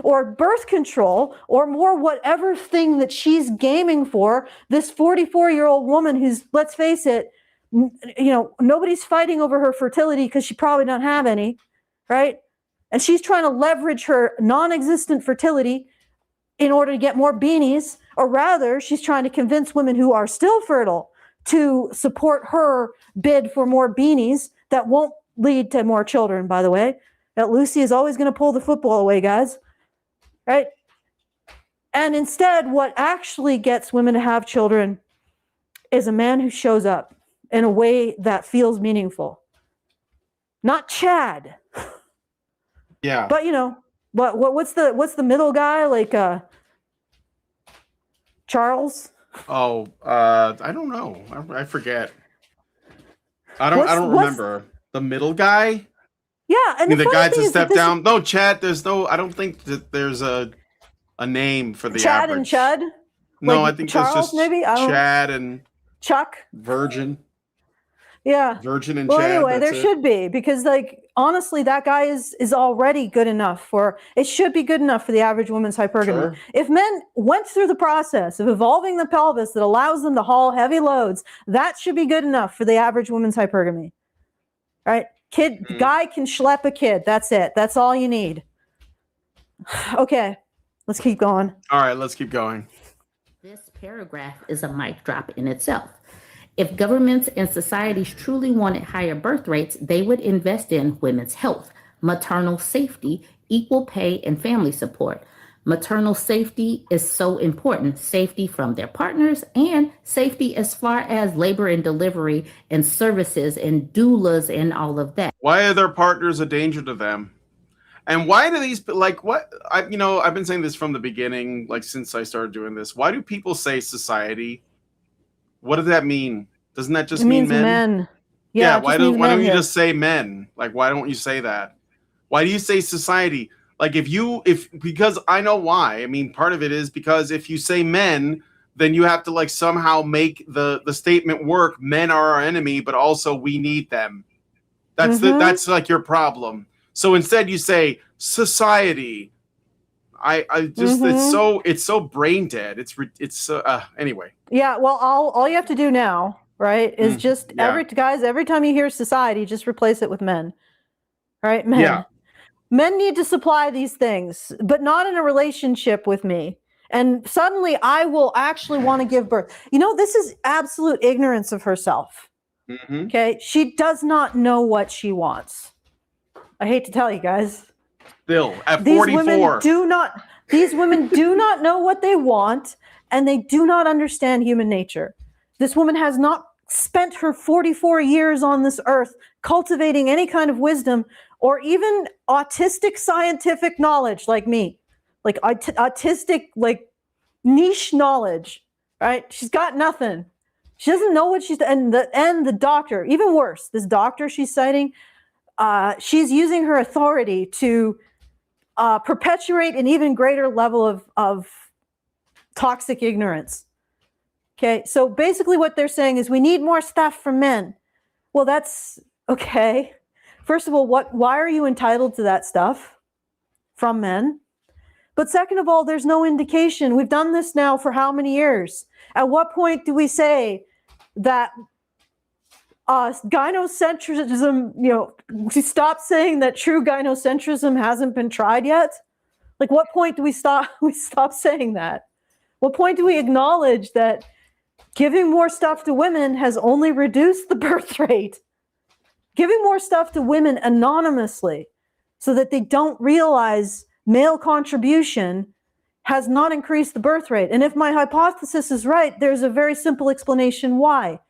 or birth control or more whatever thing that she's gaming for. This 44-year-old woman who's, let's face it, nobody's fighting over her fertility because she probably don't have any, right? And she's trying to leverage her non-existent fertility in order to get more beanies, or rather, she's trying to convince women who are still fertile to support her bid for more beanies that won't lead to more children, by the way. That Lucy is always going to pull the football away, guys. Right? And instead, what actually gets women to have children is a man who shows up in a way that feels meaningful. Not Chad. Yeah. But what's the middle guy, like Charles? Oh, I don't know. I forget. I don't remember. The middle guy? Yeah, and the guy to step down. No, Chad. There's no. I don't think that there's a name for the Chad average. and Chud. No, like I think Charles, that's just maybe? Chad and Chuck. Virgin. Yeah. Virgin and well, Chad. Anyway, there should be, because honestly, that guy is already good enough it should be good enough for the average woman's hypergamy. Sure. If men went through the process of evolving the pelvis that allows them to haul heavy loads, that should be good enough for the average woman's hypergamy. Right? Guy can schlep a kid. That's it. That's all you need. Okay. Let's keep going. All right, let's keep going. This paragraph is a mic drop in itself. If governments and societies truly wanted higher birth rates, they would invest in women's health, maternal safety, equal pay, and family support. Maternal safety is so important. Safety from their partners and safety as far as labor and delivery and services and doulas and all of that. Why are their partners a danger to them? And why do these, I've been saying this from the beginning, since I started doing this. Why do people say society? What does that mean? Doesn't that just mean men? Yeah. Why don't you just say men? Why don't you say that? Why do you say society? Because I know why. I mean, part of it is because if you say men, then you have to somehow make the statement work. Men are our enemy, but also we need them. That's that's your problem. So instead you say society. I just it's so brain dead. It's anyway. Yeah, well, all you have to do now, right, is just every time you hear society, just replace it with men. Right? Men. Yeah. Men need to supply these things, but not in a relationship with me. And suddenly I will actually want to give birth. This is absolute ignorance of herself. Mm-hmm. Okay? She does not know what she wants. I hate to tell you guys. Still, at 44. These women do not know what they want, and they do not understand human nature. This woman has not spent her 44 years on this earth cultivating any kind of wisdom or even autistic scientific knowledge like me. Autistic, niche knowledge, right? She's got nothing. She doesn't know what and the doctor, even worse, this doctor she's citing, she's using her authority to perpetuate an even greater level of toxic ignorance. Okay, so basically what they're saying is we need more stuff from men. Well, that's okay. First of all, why are you entitled to that stuff from men? But second of all, there's no indication. We've done this now for how many years? At what point do we say that Gynocentrism, stop saying that true gynocentrism hasn't been tried yet. Like, what point do we stop saying that? What point do we acknowledge that giving more stuff to women has only reduced the birth rate? Giving more stuff to women anonymously so that they don't realize male contribution has not increased the birth rate. And if my hypothesis is right, there's a very simple explanation why.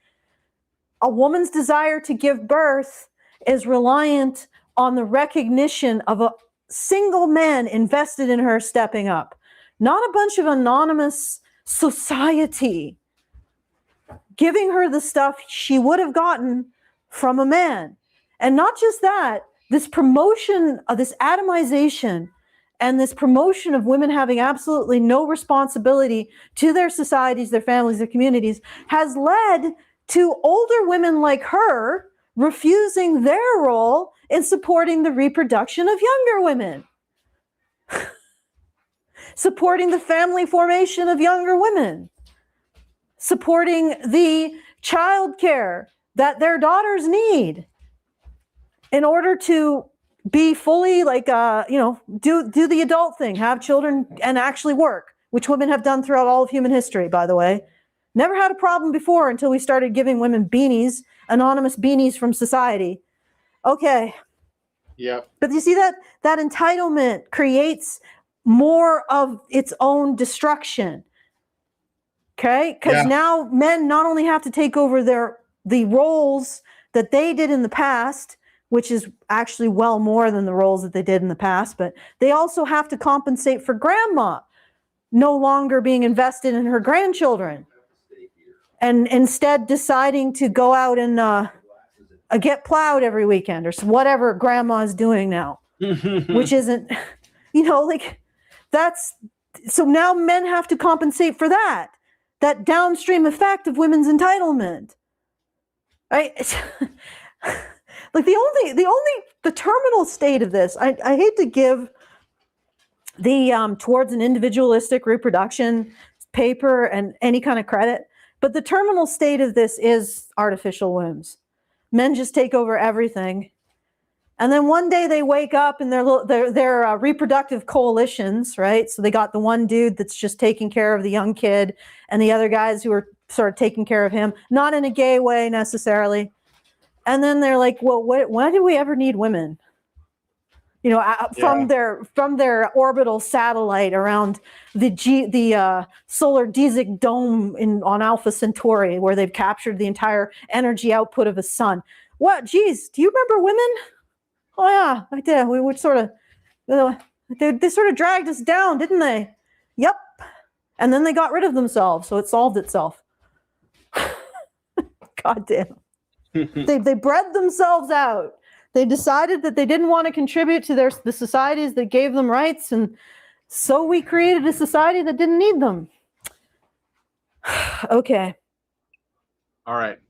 A woman's desire to give birth is reliant on the recognition of a single man invested in her stepping up, not a bunch of anonymous society giving her the stuff she would have gotten from a man. And not just that, this promotion of this atomization and this promotion of women having absolutely no responsibility to their societies, their families, their communities has led to older women like her refusing their role in supporting the reproduction of younger women, supporting the family formation of younger women, supporting the child care that their daughters need in order to be fully do the adult thing, have children and actually work, which women have done throughout all of human history, by the way. Never had a problem before until we started giving women beanies, anonymous beanies from society. Okay. Yep. But you see that entitlement creates more of its own destruction. Okay? Because now men not only have to take over the roles that they did in the past, which is actually well more than the roles that they did in the past, but they also have to compensate for grandma no longer being invested in her grandchildren and instead deciding to go out and get plowed every weekend or whatever grandma's doing now, which isn't, so now men have to compensate for that downstream effect of women's entitlement, right? Like the terminal state of this, I hate to give the towards an individualistic reproduction paper and any kind of credit, but the terminal state of this is artificial wombs. Men just take over everything. And then one day they wake up and they're reproductive coalitions, right? So they got the one dude that's just taking care of the young kid and the other guys who are sort of taking care of him, not in a gay way necessarily. And then they're like, well, why do we ever need women? From their orbital satellite around the solar Disic dome on Alpha Centauri, where they've captured the entire energy output of a sun. What? Geez, do you remember women? Oh yeah, I did. We would sort of, they sort of dragged us down, didn't they? Yep. And then they got rid of themselves, so it solved itself. God damn. They bred themselves out. They decided that they didn't want to contribute to the societies that gave them rights, and so we created a society that didn't need them. Okay. All right.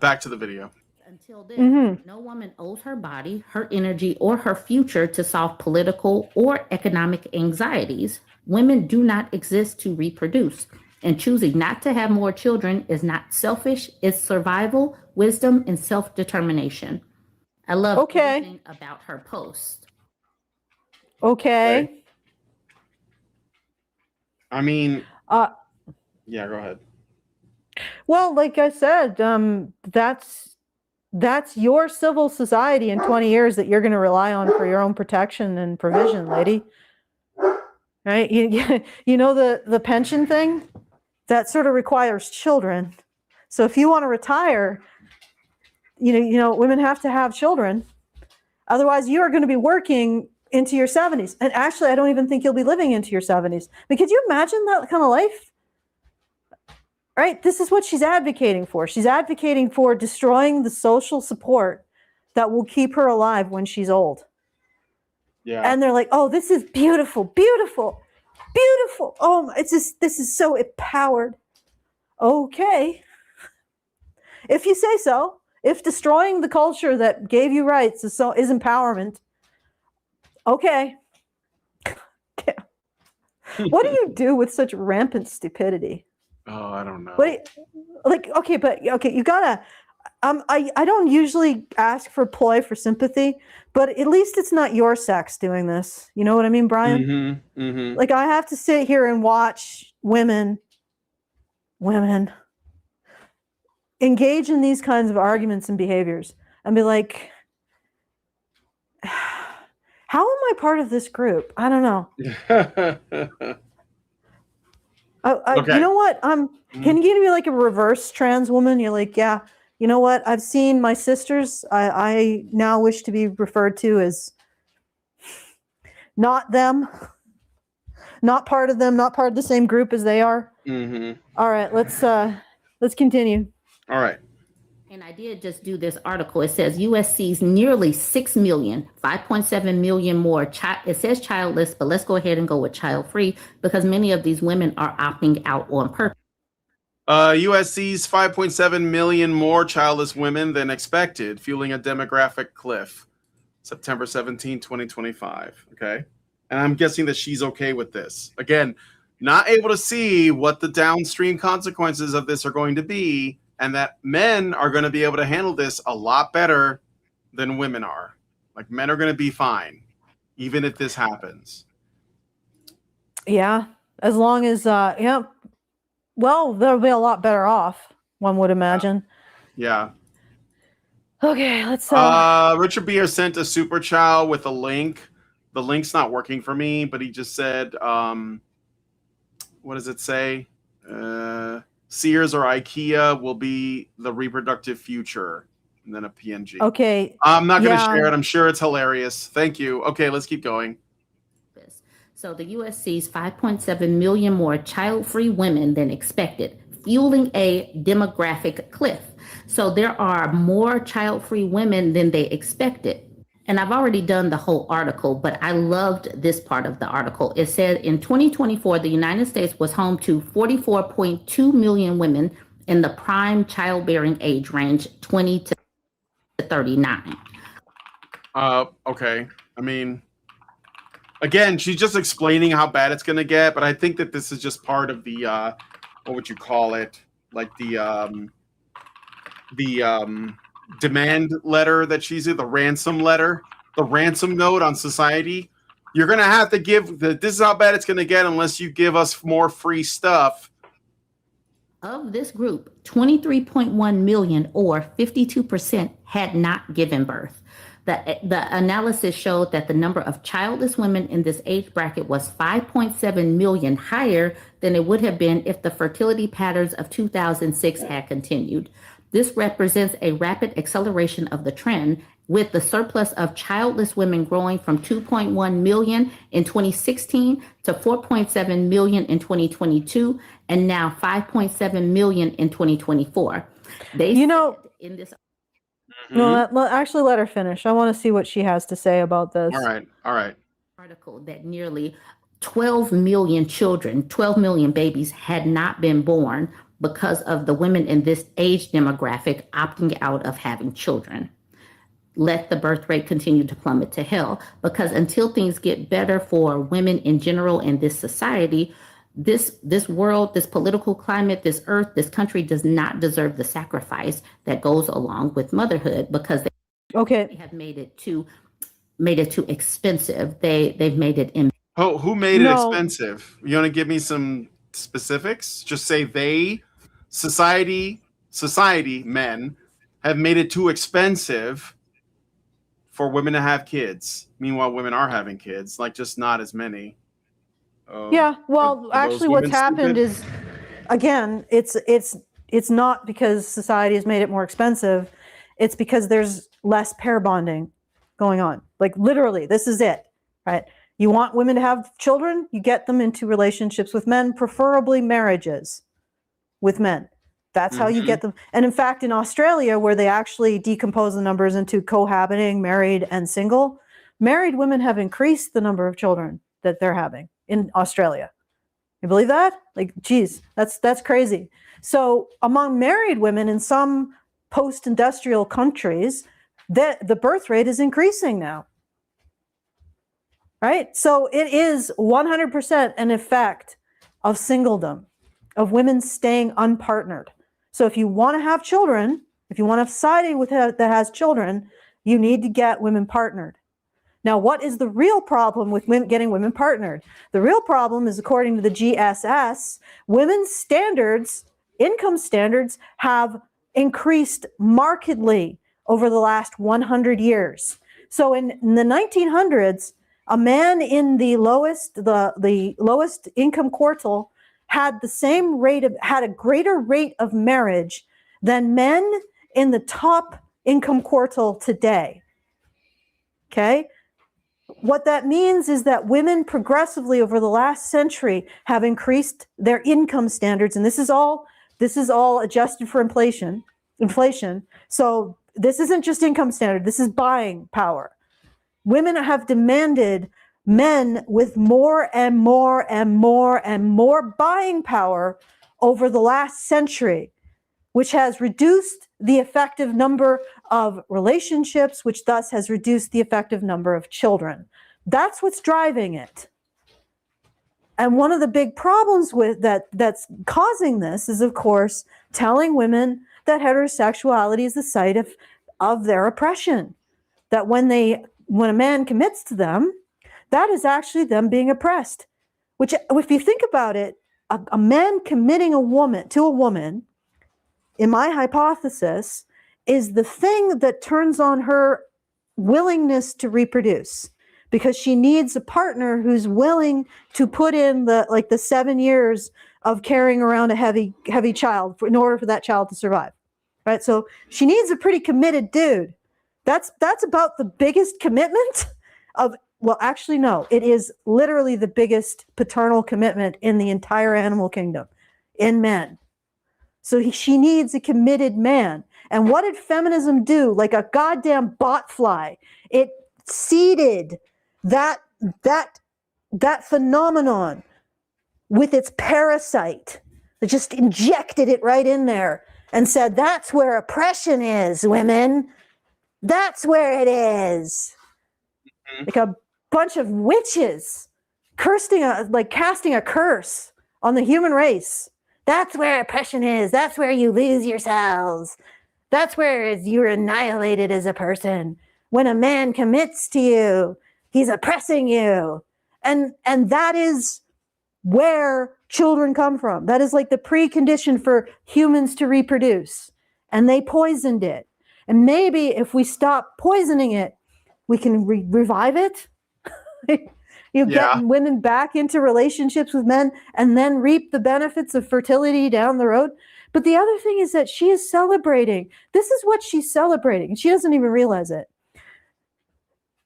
Back to the video. Until then, no woman owes her body, her energy, or her future to solve political or economic anxieties. Women do not exist to reproduce. And choosing not to have more children is not selfish, it's survival, wisdom, and self-determination. I love everything about her post. Okay. I mean, yeah, go ahead. Well, like I said, that's your civil society in 20 years that you're going to rely on for your own protection and provision, lady. Right? You know the pension thing? That sort of requires children. So if you want to retire, women have to have children. Otherwise, you are going to be working into your 70s. And actually, I don't even think you'll be living into your 70s. But could you imagine that kind of life? Right? This is what she's advocating for. She's advocating for destroying the social support that will keep her alive when she's old. Yeah. And they're like, oh, this is beautiful, beautiful. Beautiful. Oh, this is so empowered. Okay. If you say so, if destroying the culture that gave you rights is empowerment, okay. What do you do with such rampant stupidity? Oh, I don't know. But okay, you gotta. I don't usually ask for ploy for sympathy, but at least it's not your sex doing this. You know what I mean, Brian? Mm-hmm. Mm-hmm. Like I have to sit here and watch women engage in these kinds of arguments and behaviors and be like, how am I part of this group? I don't know. Okay. You know what? Can you give me like a reverse trans woman? You're like, yeah, you know what? I've seen my sisters. I now wish to be referred to as not them, not part of them, not part of the same group as they are. Mm-hmm. All right, let's continue. All right. And I did just do this article. It says U.S. sees nearly 6 million, 5.7 million more. It says childless, but let's go ahead and go with child-free because many of these women are opting out on purpose. U.S. sees 5.7 million more childless women than expected, fueling a demographic cliff. September 17, 2025. Okay. And I'm guessing that she's okay with this. Again, not able to see what the downstream consequences of this are going to be, and that men are going to be able to handle this a lot better than women are. Like men are going to be fine, even if this happens. Yeah, as long as yeah. Well, they'll be a lot better off, one would imagine. Yeah. Okay, let's Richard Beer sent a super chow with a link. The link's not working for me, but he just said what does it say? Sears or IKEA will be the reproductive future. And then a PNG. Okay. I'm not going to share it. I'm sure it's hilarious. Thank you. Okay, let's keep going. So the U.S. sees 5.7 million more child-free women than expected, fueling a demographic cliff. So there are more child-free women than they expected. And I've already done the whole article, but I loved this part of the article. It said in 2024, the United States was home to 44.2 million women in the prime childbearing age range, 20 to 39. Okay. I mean, again, she's just explaining how bad it's going to get, but I think that this is just part of the, what would you call it? Like the demand letter that she's in, the ransom letter, the ransom note on society. You're going to have to give this is how bad it's going to get unless you give us more free stuff. Of this group, 23.1 million or 52% had not given birth. The analysis showed that the number of childless women in this age bracket was 5.7 million higher than it would have been if the fertility patterns of 2006 had continued. This represents a rapid acceleration of the trend, with the surplus of childless women growing from 2.1 million in 2016 to 4.7 million in 2022, and now 5.7 million in 2024. They in this. No, actually let her finish. I want to see what she has to say about this. All right. Article that nearly 12 million children, 12 million babies had not been born because of the women in this age demographic opting out of having children. Let the birth rate continue to plummet to hell, because until things get better for women in general in this society, this world, this political climate, this earth, this country does not deserve the sacrifice that goes along with motherhood, because they have made it too expensive. They've made it who made it expensive? You want to give me some specifics? Just say they, society, men have made it too expensive for women to have kids. Meanwhile, women are having kids, like just not as many. Yeah, well, actually what's happened is, again, it's not because society has made it more expensive. It's because there's less pair bonding going on. Like literally, this is it, right? You want women to have children, you get them into relationships with men, preferably marriages with men. That's how you get them. And in fact, in Australia, where they actually decompose the numbers into cohabiting, married, and single, married women have increased the number of children that they're having in Australia. You believe that? Like, geez, that's crazy. So among married women in some post-industrial countries, the birth rate is increasing now. Right? So it is 100% an effect of singledom, of women staying unpartnered. So if you want to have children, if you want a society that has children, you need to get women partnered. Now, what is the real problem with getting women partnered? The real problem is, according to the GSS, women's standards, income standards, have increased markedly over the last 100 years. So in the 1900s, a man in the lowest income quartile had a greater rate of marriage than men in the top income quartile today. Okay? What that means is that women progressively over the last century have increased their income standards, and this is all adjusted for inflation. So this isn't just income standard, this is buying power. Women have demanded men with more and more and more and more buying power over the last century, which has reduced the effective number of relationships, which thus has reduced the effective number of children. That's what's driving it. And one of the big problems with that's causing this is, of course, telling women that heterosexuality is the site of their oppression. That when a man commits to them, that is actually them being oppressed. Which, if you think about it, a man committing to a woman, in my hypothesis, is the thing that turns on her willingness to reproduce, because she needs a partner who's willing to put in the 7 years of carrying around a heavy child in order for that child to survive, right? So she needs a pretty committed dude. That's about the biggest commitment of, well, actually, no, it is literally the biggest paternal commitment in the entire animal kingdom in men. So she needs a committed man. And what did feminism do? Like a goddamn botfly, it seeded that phenomenon with its parasite. It just injected it right in there and said, that's where oppression is, women. That's where it is. Like a bunch of witches casting a curse on the human race. That's where oppression is. That's where you lose yourselves. That's where you're annihilated as a person. When a man commits to you, he's oppressing you. And that is where children come from. That is like the precondition for humans to reproduce. And they poisoned it. And maybe if we stop poisoning it, we can revive it. Get women back into relationships with men and then reap the benefits of fertility down the road. But the other thing is that she is celebrating. This is what she's celebrating. And she doesn't even realize it.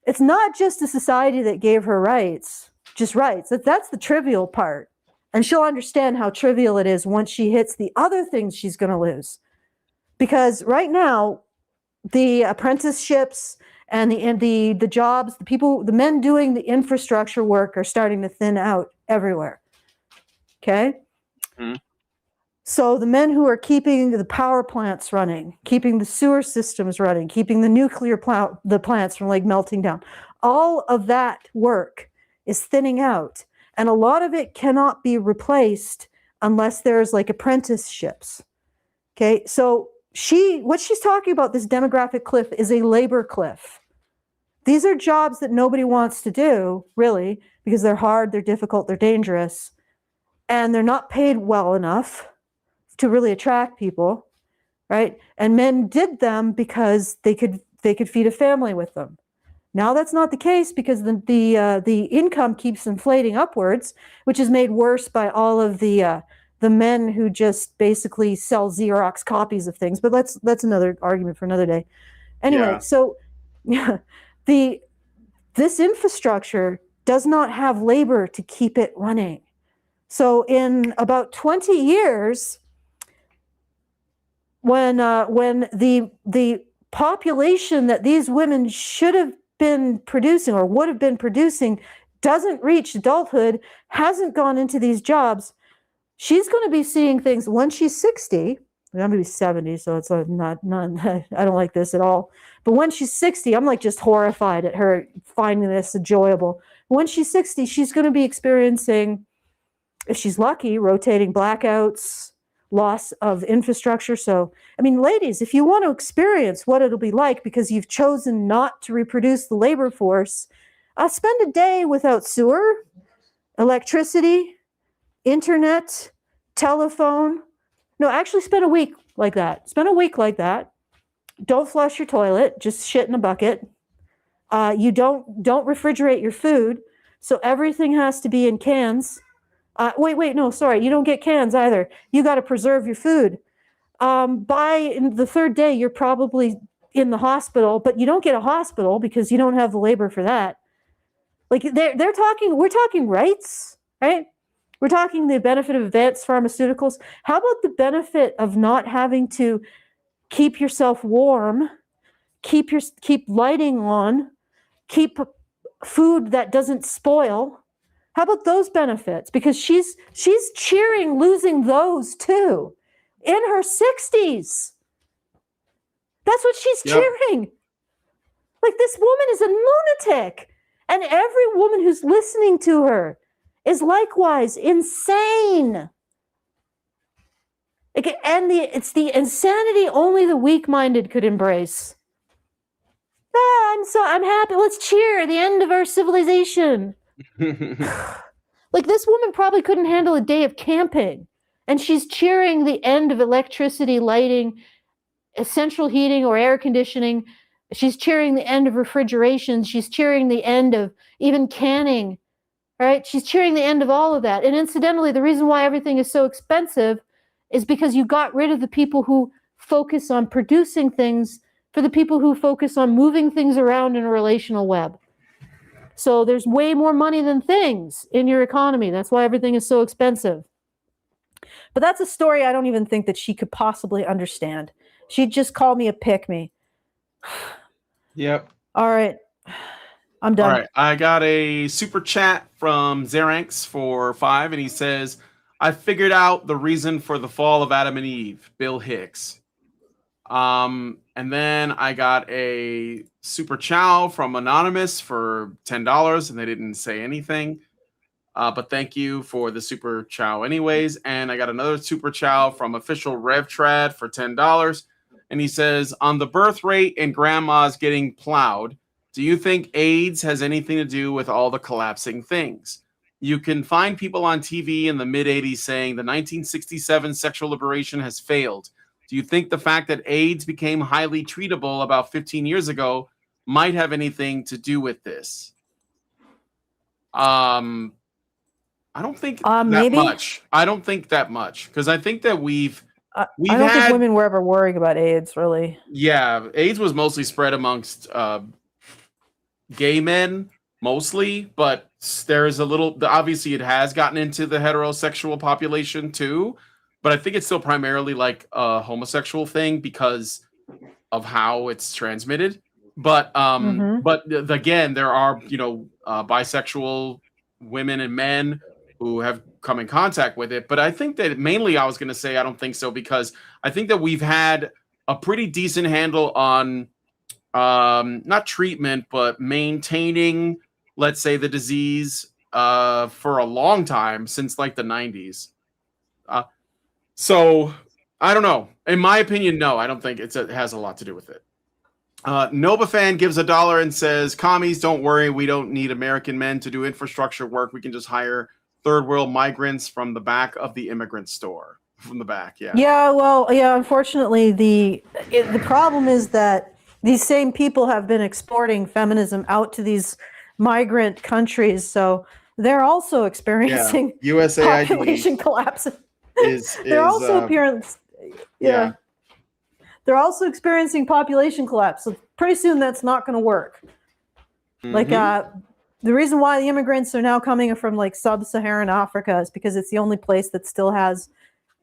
It's not just a society that gave her rights, just rights. That's the trivial part. And she'll understand how trivial it is once she hits the other things she's going to lose. Because right now, the apprenticeships and the jobs, the men doing the infrastructure work are starting to thin out everywhere. Okay? Mm-hmm. So the men who are keeping the power plants running, keeping the sewer systems running, keeping the nuclear plants from melting down, all of that work is thinning out. And a lot of it cannot be replaced unless there's apprenticeships. Okay? So what she's talking about, this demographic cliff, is a labor cliff. These are jobs that nobody wants to do, really, because they're hard, they're difficult, they're dangerous, and they're not paid well enough to really attract people, right? And men did them because they could feed a family with them. Now that's not the case, because the income keeps inflating upwards, which is made worse by all of the men who just basically sell Xerox copies of things. But that's another argument for another day. Anyway, So this infrastructure does not have labor to keep it running. So in about 20 years, when the population that these women should have been producing or would have been producing doesn't reach adulthood, hasn't gone into these jobs, she's going to be seeing things when she's 60. I'm going to be 70, so it's not I don't like this at all. But when she's 60, I'm just horrified at her finding this enjoyable. When she's 60, she's going to be experiencing if she's lucky, rotating blackouts, loss of infrastructure. So, I mean, ladies, if you want to experience what it'll be like because you've chosen not to reproduce the labor force, spend a day without sewer, electricity, internet, telephone. No, actually spend a week like that. Spend a week like that. Don't flush your toilet, just shit in a bucket. You don't refrigerate your food, so everything has to be in cans. No, sorry, you don't get cans either. You got to preserve your food. By the third day, you're probably in the hospital, but you don't get a hospital because you don't have the labor for that. Like we're talking rights, right? We're talking the benefit of advanced pharmaceuticals. How about the benefit of not having to keep yourself warm, keep lighting on, keep food that doesn't spoil? How about those benefits? Because she's cheering losing those too in her 60s. That's what she's cheering. Like, this woman is a lunatic. And every woman who's listening to her is likewise insane. It's the insanity only the weak-minded could embrace. I'm happy. Let's cheer the end of our civilization. Like, this woman probably couldn't handle a day of camping, and she's cheering the end of electricity, lighting, central heating or air conditioning. She's cheering the end of refrigeration. She's cheering the end of even canning, right? She's cheering the end of all of that. And incidentally, the reason why everything is so expensive is because you got rid of the people who focus on producing things for the people who focus on moving things around in a relational web. So there's way more money than things in your economy. That's why everything is so expensive. But that's a story I don't even think that she could possibly understand. She'd just call me a pick-me. Yep. All right. I'm done. All right. I got a super chat from Xeranx for 5, and he says, I figured out the reason for the fall of Adam and Eve, Bill Hicks. And then I got a super chow from Anonymous for $10, and they didn't say anything. But thank you for the super chow anyways. And I got another super chow from official RevTrad for $10. And he says, on the birth rate and grandmas getting plowed, do you think AIDS has anything to do with all the collapsing things? You can find people on TV in the mid-'80s saying the 1967 sexual liberation has failed. Do you think the fact that AIDS became highly treatable about 15 years ago might have anything to do with this? I don't think that much. I don't think that much, because I think that we've I don't think women were ever worrying about AIDS, really. Yeah, AIDS was mostly spread amongst gay men, mostly, but there's a little, obviously it has gotten into the heterosexual population too, but I think it's still primarily like a homosexual thing because of how it's transmitted. But again, there are, bisexual women and men who have come in contact with it. But I think that mainly I was going to say I don't think so, because I think that we've had a pretty decent handle on not treatment, but maintaining, let's say, the disease for a long time, since like the 90s. So I don't know. In my opinion, no, I don't think it has a lot to do with it. NovaFan gives $1 and says, commies, don't worry. We don't need American men to do infrastructure work. We can just hire third world migrants from the back of the immigrant store. From the back, yeah. Yeah, well, yeah, unfortunately, the problem is that these same people have been exporting feminism out to these migrant countries, so they're also experiencing population collapse. They're also experiencing population collapse. So pretty soon that's not going to work. Mm-hmm. Like the reason why the immigrants are now coming from like sub-Saharan Africa is because it's the only place that still has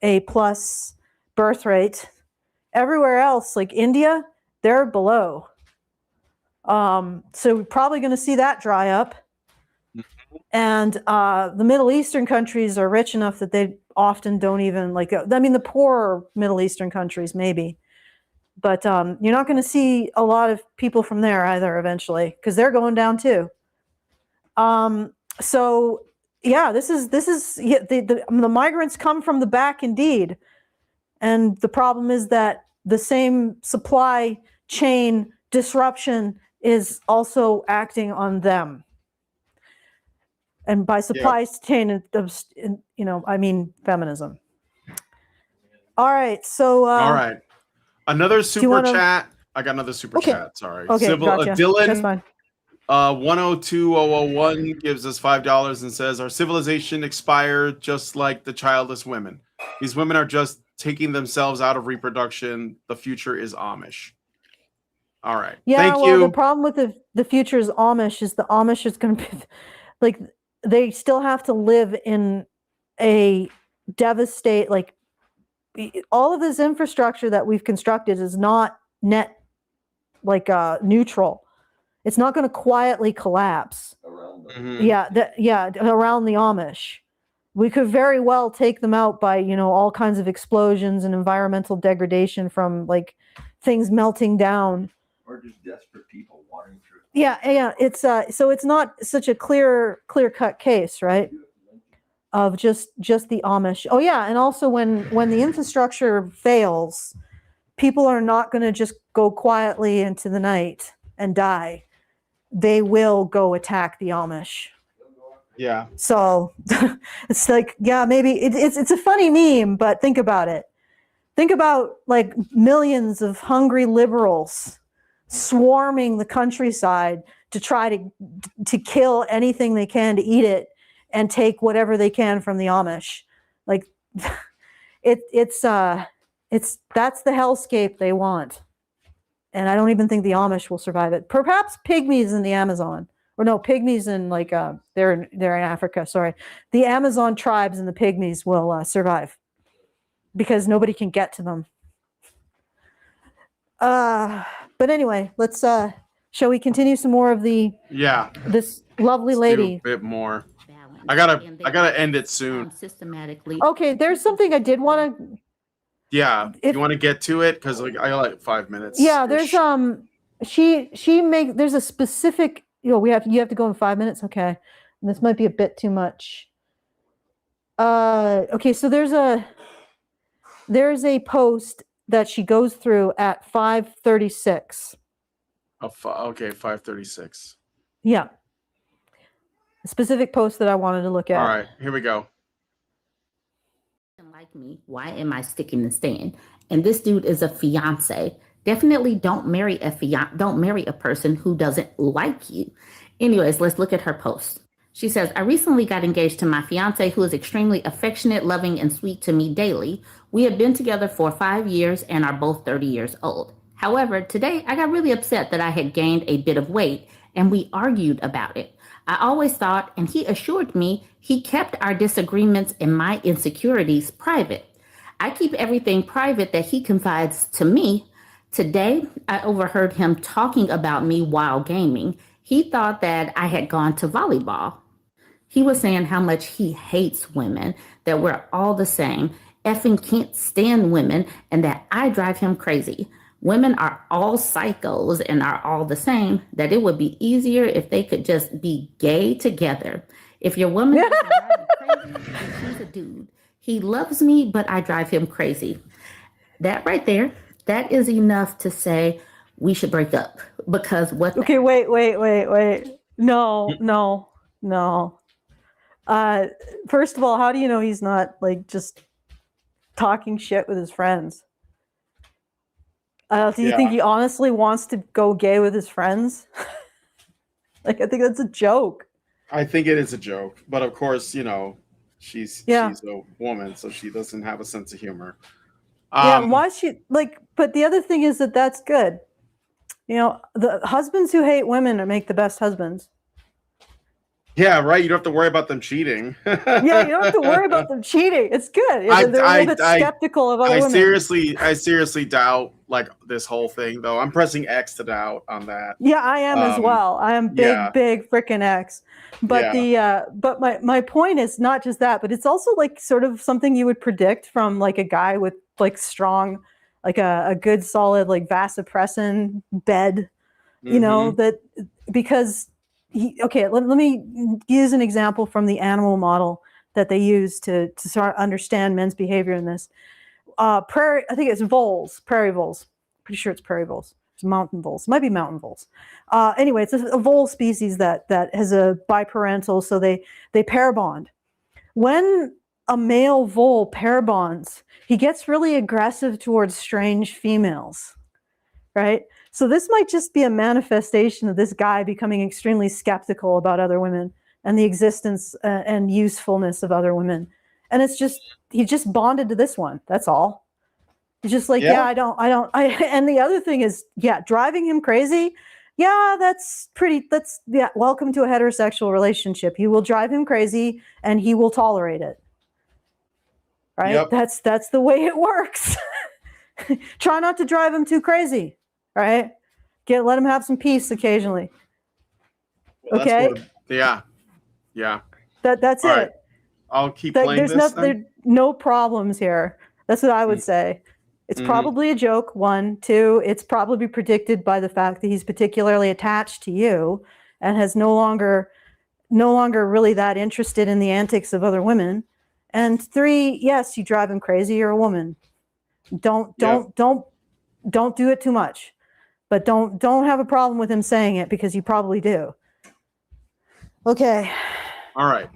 a plus birth rate. Everywhere else, like India, they're below. So we're probably going to see that dry up. And the Middle Eastern countries are rich enough that they often don't even the poorer Middle Eastern countries maybe. But you're not going to see a lot of people from there either eventually, because they're going down too. So yeah, this is the migrants come from the back indeed. And the problem is that the same supply chain disruption is also acting on them. And by supply chain, I mean feminism. All right, so all right, another super wanna... chat. I got another super chat. Sorry, Okay, gotcha. Dylan. That's fine. 102001 gives us $5 and says, our civilization expired just like the childless women. These women are just taking themselves out of reproduction. The future is Amish. All right. Yeah, Thank you. The problem with the future is Amish is the Amish is going to be like, they still have to live in a devastate, like all of this infrastructure that we've constructed is not net neutral. It's not going to quietly collapse. Around around the Amish. We could very well take them out by, all kinds of explosions and environmental degradation from like things melting down. Or just desperate people wandering through. Yeah. It's so it's not such a clear cut case, right? Of just the Amish. Oh yeah, and also when the infrastructure fails, people are not going to just go quietly into the night and die. They will go attack the Amish. Yeah. So it's like, yeah, maybe it's a funny meme, but think about it. Think about like millions of hungry liberals swarming the countryside to try to kill anything they can to eat it and take whatever they can from the Amish. Like it's that's the hellscape they want. And I don't even think the Amish will survive it. Perhaps pygmies in the Amazon. Or no, pygmies in they're in Africa, sorry. The Amazon tribes and the pygmies will survive. Because nobody can get to them. But anyway, let's shall we continue some more of this lovely lady? A bit more. I gotta end it soon. Systematically. Okay, there's something I did want to... Yeah, you want to get to it because I got like 5 minutes. Yeah, there's there's a specific. You have to go in 5 minutes. Okay, and this might be a bit too much. Okay, so there's a post that she goes through at 5:36. Okay, 5:36. Yeah, a specific post that I wanted to look at. All right, here we go. Like me, why am I sticking and staying? And this dude is a fiance. Definitely don't marry a person who doesn't like you. Anyways, let's look at her post. She says, I recently got engaged to my fiance who is extremely affectionate, loving, and sweet to me daily. We have been together for 5 years and are both 30 years old. However, today I got really upset that I had gained a bit of weight and we argued about it. I always thought, and he assured me, he kept our disagreements and my insecurities private. I keep everything private that he confides to me. Today, I overheard him talking about me while gaming. He thought that I had gone to volleyball. He was saying how much he hates women, that we're all the same, effing can't stand women, and that I drive him crazy. Women are all psychos and are all the same, that it would be easier if they could just be gay together. If your woman is crazy, then she's a dude. He loves me, but I drive him crazy. That right there, that is enough to say we should break up. Because what... Okay, wait. No. First of all, how do you know he's not like just talking shit with his friends? Do you think he honestly wants to go gay with his friends? Like, I think that's a joke. I think it is a joke, but of course, she's a woman, so she doesn't have a sense of humor. Why is she like? But the other thing is that's good. The husbands who hate women make the best husbands. Yeah, right. You don't have to worry about them cheating. Yeah, you don't have to worry about them cheating. It's good. They're a little bit skeptical of other women. I seriously doubt like this whole thing, though. I'm pressing X to doubt on that. Yeah, I am as well. I am big freaking X. But but my point is not just that, but it's also like sort of something you would predict from like a guy with like strong, like a good solid like vasopressin bed, that because let me use an example from the animal model that they use to sort of understand men's behavior in this. I think it's voles, prairie voles. Pretty sure it's prairie voles. It's mountain voles. It might be mountain voles. Anyway, it's a vole species that has a biparental, so they pair bond. When a male vole pair bonds, he gets really aggressive towards strange females, right? So this might just be a manifestation of this guy becoming extremely skeptical about other women and the existence and usefulness of other women. And it's just, he just bonded to this one. That's all. He's just like, Yeah. and the other thing is, driving him crazy. Yeah, that's welcome to a heterosexual relationship. You will drive him crazy and he will tolerate it. Right? Yep. That's the way it works. Try not to drive him too crazy. Right? Let him have some peace occasionally. Well, okay. Yeah. That's All it. right. I'll keep playing this. There's no problems here. That's what I would say. It's probably a joke. 1, 2. It's probably predicted by the fact that he's particularly attached to you, and has no longer really that interested in the antics of other women. And 3, yes, you drive him crazy. You're a woman. Don't do it too much, but don't have a problem with him saying it, because you probably do. Okay. All right.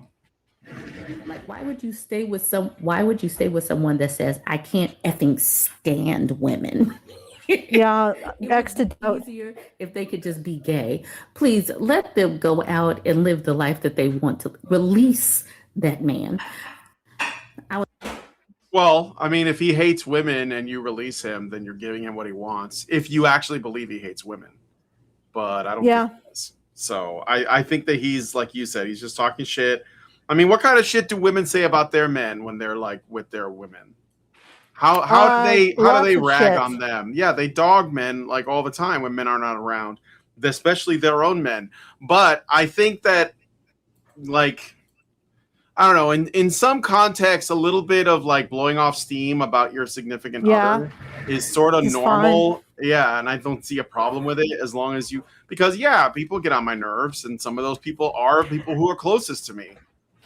Like, why would you stay with someone that says, I can't effing stand women? Yeah, It would be easier if they could just be gay. Please let them go out and live the life that they want to. Release that man. Well, I mean, if he hates women and you release him, then you're giving him what he wants. If you actually believe he hates women, but I don't think he does. So I think that he's, like you said, he's just talking shit. I mean, what kind of shit do women say about their men when they're like with their women? How do they rag on them? Yeah, they dog men like all the time when men are not around, especially their own men. But I think that, like, I don't know, in some contexts, a little bit of like blowing off steam about your significant other is sort of normal. Fine. Yeah, and I don't see a problem with it as long as because people get on my nerves, and some of those people are people who are closest to me.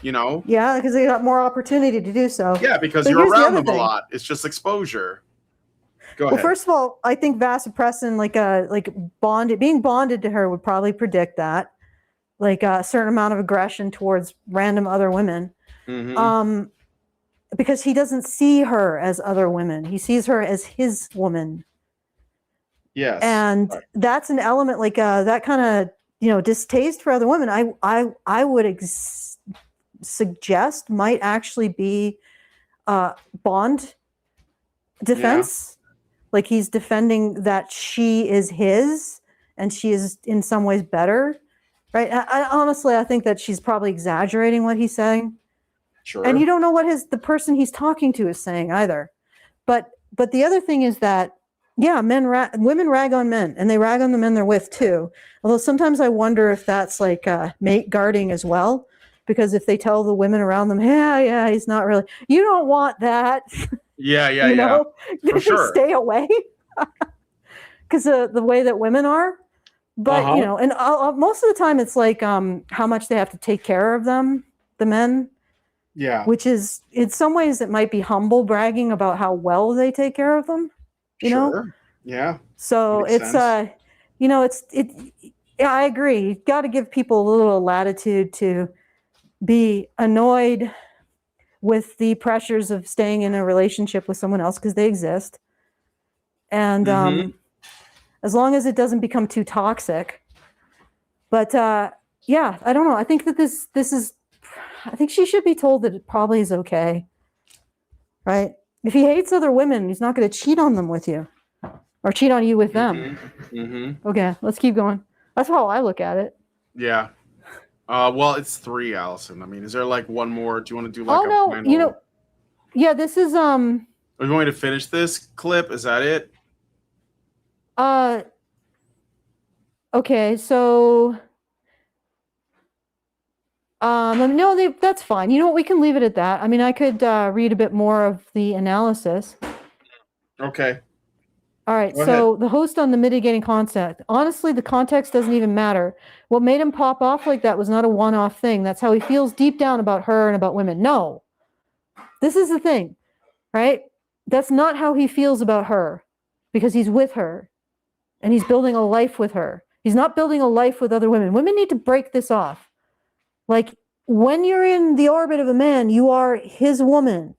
You know? Yeah, because they got more opportunity to do so. Yeah, because you're around them a lot. It's just exposure. Go ahead. Well, first of all, I think vasopressin, being bonded to her would probably predict that, like a certain amount of aggression towards random other women, because he doesn't see her as other women. He sees her as his woman. Yes, and that's an element like that kind of distaste for other women. I would suggest might actually be bond defense. Like he's defending that she is his and she is in some ways better, right? Honestly, I think that she's probably exaggerating what he's saying. Sure. And you don't know what the person he's talking to is saying either. But the other thing is that women rag on men, and they rag on the men they're with too. Although sometimes I wonder if that's like mate guarding as well. Because if they tell the women around them, he's not really, you don't want that. Yeah. For sure. Stay away. Because the way that women are. But, and most of the time it's like how much they have to take care of them, the men. Yeah. Which is, in some ways, it might be humble bragging about how well they take care of them. You know? Yeah. So it's, I agree. You've got to give people a little latitude to be annoyed with the pressures of staying in a relationship with someone else, because they exist. And as long as it doesn't become too toxic. But I don't know. I think that this is, I think she should be told that it probably is okay. Right? If he hates other women, he's not going to cheat on them with you or cheat on you with them. Okay, let's keep going. That's how I look at it. Yeah. Well, it's 3, Allison. I mean, is there like one more? Do you want to do like final? This is Are we going to finish this clip? Is that it? Okay, so no, that's fine. You know what? We can leave it at that. I mean, I could read a bit more of the analysis. Okay. All right, Go so the host on the mitigating context. Honestly, the context doesn't even matter. What made him pop off like that was not a one-off thing. That's how he feels deep down about her and about women. No. This is the thing, right? That's not how he feels about her because he's with her and he's building a life with her. He's not building a life with other women. Women need to break this off. Like, when you're in the orbit of a man, you are his woman.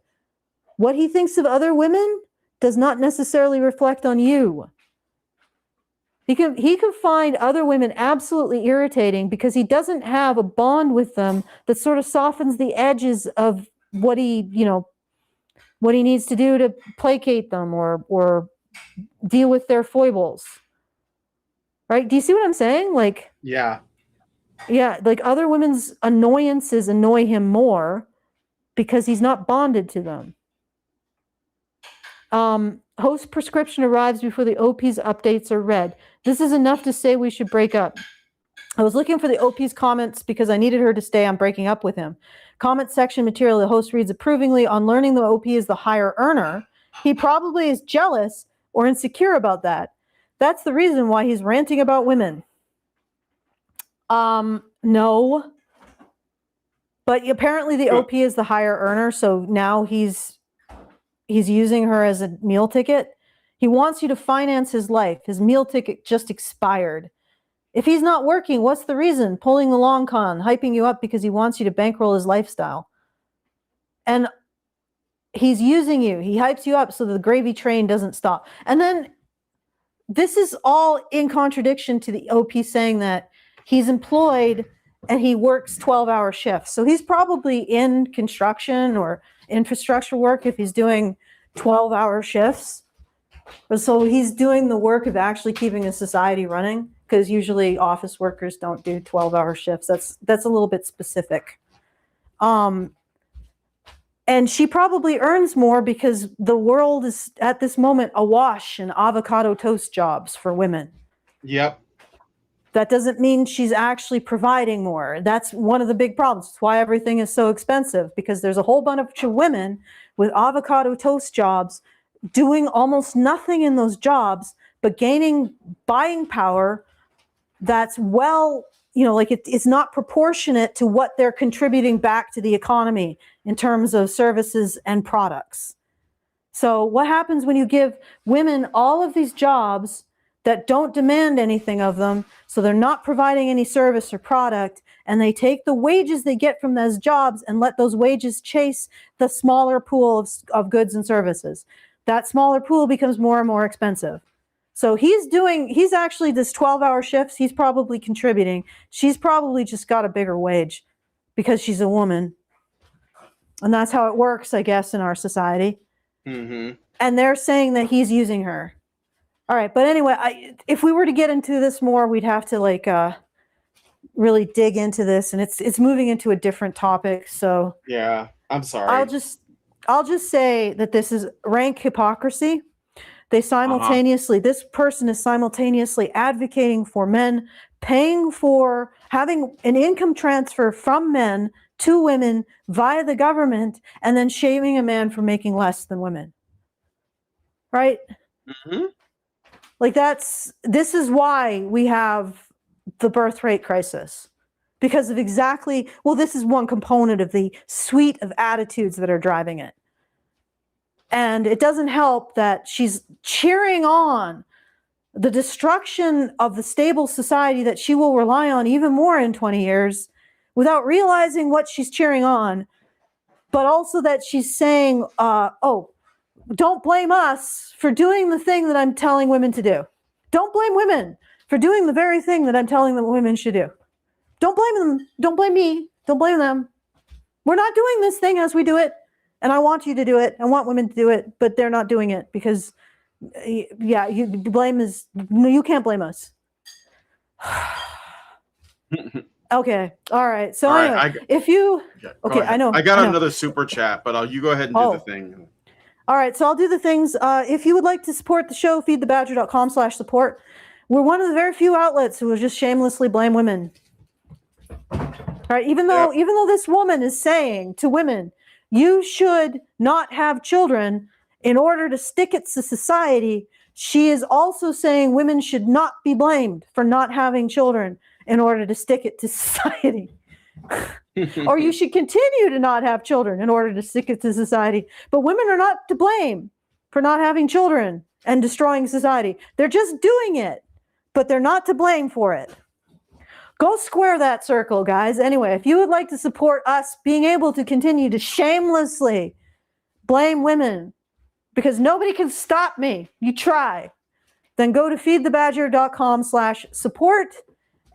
What he thinks of other women does not necessarily reflect on you. He can find other women absolutely irritating because he doesn't have a bond with them that sort of softens the edges of what he needs to do to placate them or deal with their foibles. Right? Do you see what I'm saying? Like, Yeah. yeah, like other women's annoyances annoy him more because he's not bonded to them. Host prescription arrives before the OP's updates are read. This is enough to say we should break up. I was looking for the OP's comments because I needed her to stay on breaking up with him. Comment section material, the host reads approvingly. On learning the OP is the higher earner, he probably is jealous or insecure about that. That's the reason why he's ranting about women. No. But apparently the OP is the higher earner, so now he's using her as a meal ticket. He wants you to finance his life. His meal ticket just expired. If he's not working, what's the reason? Pulling the long con, hyping you up because he wants you to bankroll his lifestyle. And he's using you. He hypes you up so the gravy train doesn't stop. And then this is all in contradiction to the OP saying that he's employed and he works 12-hour shifts. So he's probably in construction or infrastructure work if he's doing 12-hour shifts. So he's doing the work of actually keeping a society running, because usually office workers don't do 12-hour shifts. That's a little bit specific. And she probably earns more because the world is at this moment awash in avocado toast jobs for women. Yep. That doesn't mean she's actually providing more. That's one of the big problems. It's why everything is so expensive, because there's a whole bunch of women with avocado toast jobs doing almost nothing in those jobs, but gaining buying power that's it's not proportionate to what they're contributing back to the economy in terms of services and products. So what happens when you give women all of these jobs that don't demand anything of them, so they're not providing any service or product, and they take the wages they get from those jobs and let those wages chase the smaller pool of goods and services? That smaller pool becomes more and more expensive. So he's actually this 12-hour shifts, he's probably contributing. She's probably just got a bigger wage because she's a woman. And that's how it works, I guess, in our society. Mm-hmm. And they're saying that he's using her. All right, but anyway, if we were to get into this more, we'd have to really dig into this, and it's moving into a different topic. So yeah, I'm sorry. I'll just say that this is rank hypocrisy. They simultaneously, this person is simultaneously advocating for men paying for having an income transfer from men to women via the government, and then shaming a man for making less than women. Right? Mm-hmm. Like this is why we have the birth rate crisis, because of this is one component of the suite of attitudes that are driving it. And it doesn't help that she's cheering on the destruction of the stable society that she will rely on even more in 20 years without realizing what she's cheering on, but also that she's saying, don't blame us for doing the thing that I'm telling women to do. Don't blame women for doing the very thing that I'm telling them women should do. Don't blame them. Don't blame me. Don't blame them. We're not doing this thing as we do it. And I want you to do it. I want women to do it, but they're not doing it because, you can't blame us. Okay. All right. So anyway, I know. I got another super chat, but you go ahead and do the thing. All right, so I'll do the things. If you would like to support the show, feedthebadger.com/support. We're one of the very few outlets who will just shamelessly blame women. All right, even though this woman is saying to women, you should not have children in order to stick it to society She is also saying women should not be blamed for not having children in order to stick it to society. Or you should continue to not have children in order to stick it to society. But women are not to blame for not having children and destroying society. They're just doing it, but they're not to blame for it. Go square that circle, guys. Anyway, if you would like to support us being able to continue to shamelessly blame women, because nobody can stop me, you try, then go to feedthebadger.com/support.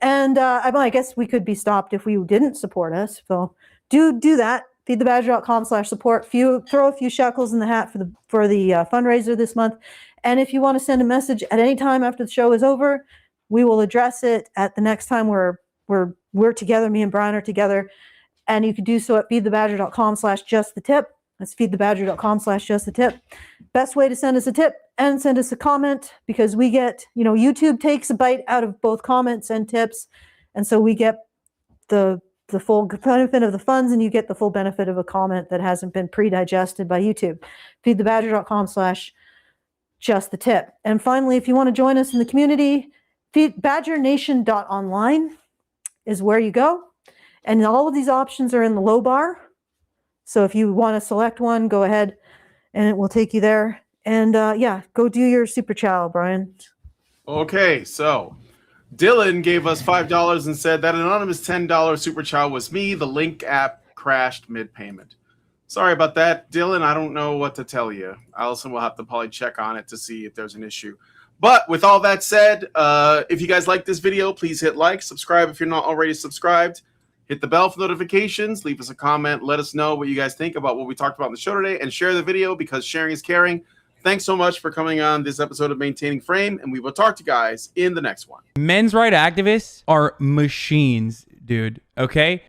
And I guess we could be stopped if we didn't support us. So do that. Feedthebadger.com/support. Throw a few shekels in the hat for the fundraiser this month. And if you want to send a message at any time after the show is over, we will address it at the next time we're together. Me and Brian are together. And you can do so at feedthebadger.com/justthetip. That's feedthebadger.com/justthetip. Best way to send us a tip and send us a comment, because we get, YouTube takes a bite out of both comments and tips. And so we get the full benefit of the funds, and you get the full benefit of a comment that hasn't been pre-digested by YouTube. feedthebadger.com/justthetip. And finally, if you want to join us in the community, badgernation.online is where you go. And all of these options are in the low bar. So if you want to select one, go ahead and it will take you there. And go do your super chow, Brian. Okay, so Dylan gave us $5 and said that anonymous $10 super chow was me. The link app crashed mid-payment. Sorry about that, Dylan. I don't know what to tell you. Allison will have to probably check on it to see if there's an issue. But with all that said, if you guys like this video, please hit like, subscribe if you're not already subscribed. Hit the bell for notifications. Leave us a comment. Let us know what you guys think about what we talked about in the show today. And share the video, because sharing is caring. Thanks so much for coming on this episode of Maintaining Frame. And we will talk to you guys in the next one. Men's rights activists are machines, dude. Okay?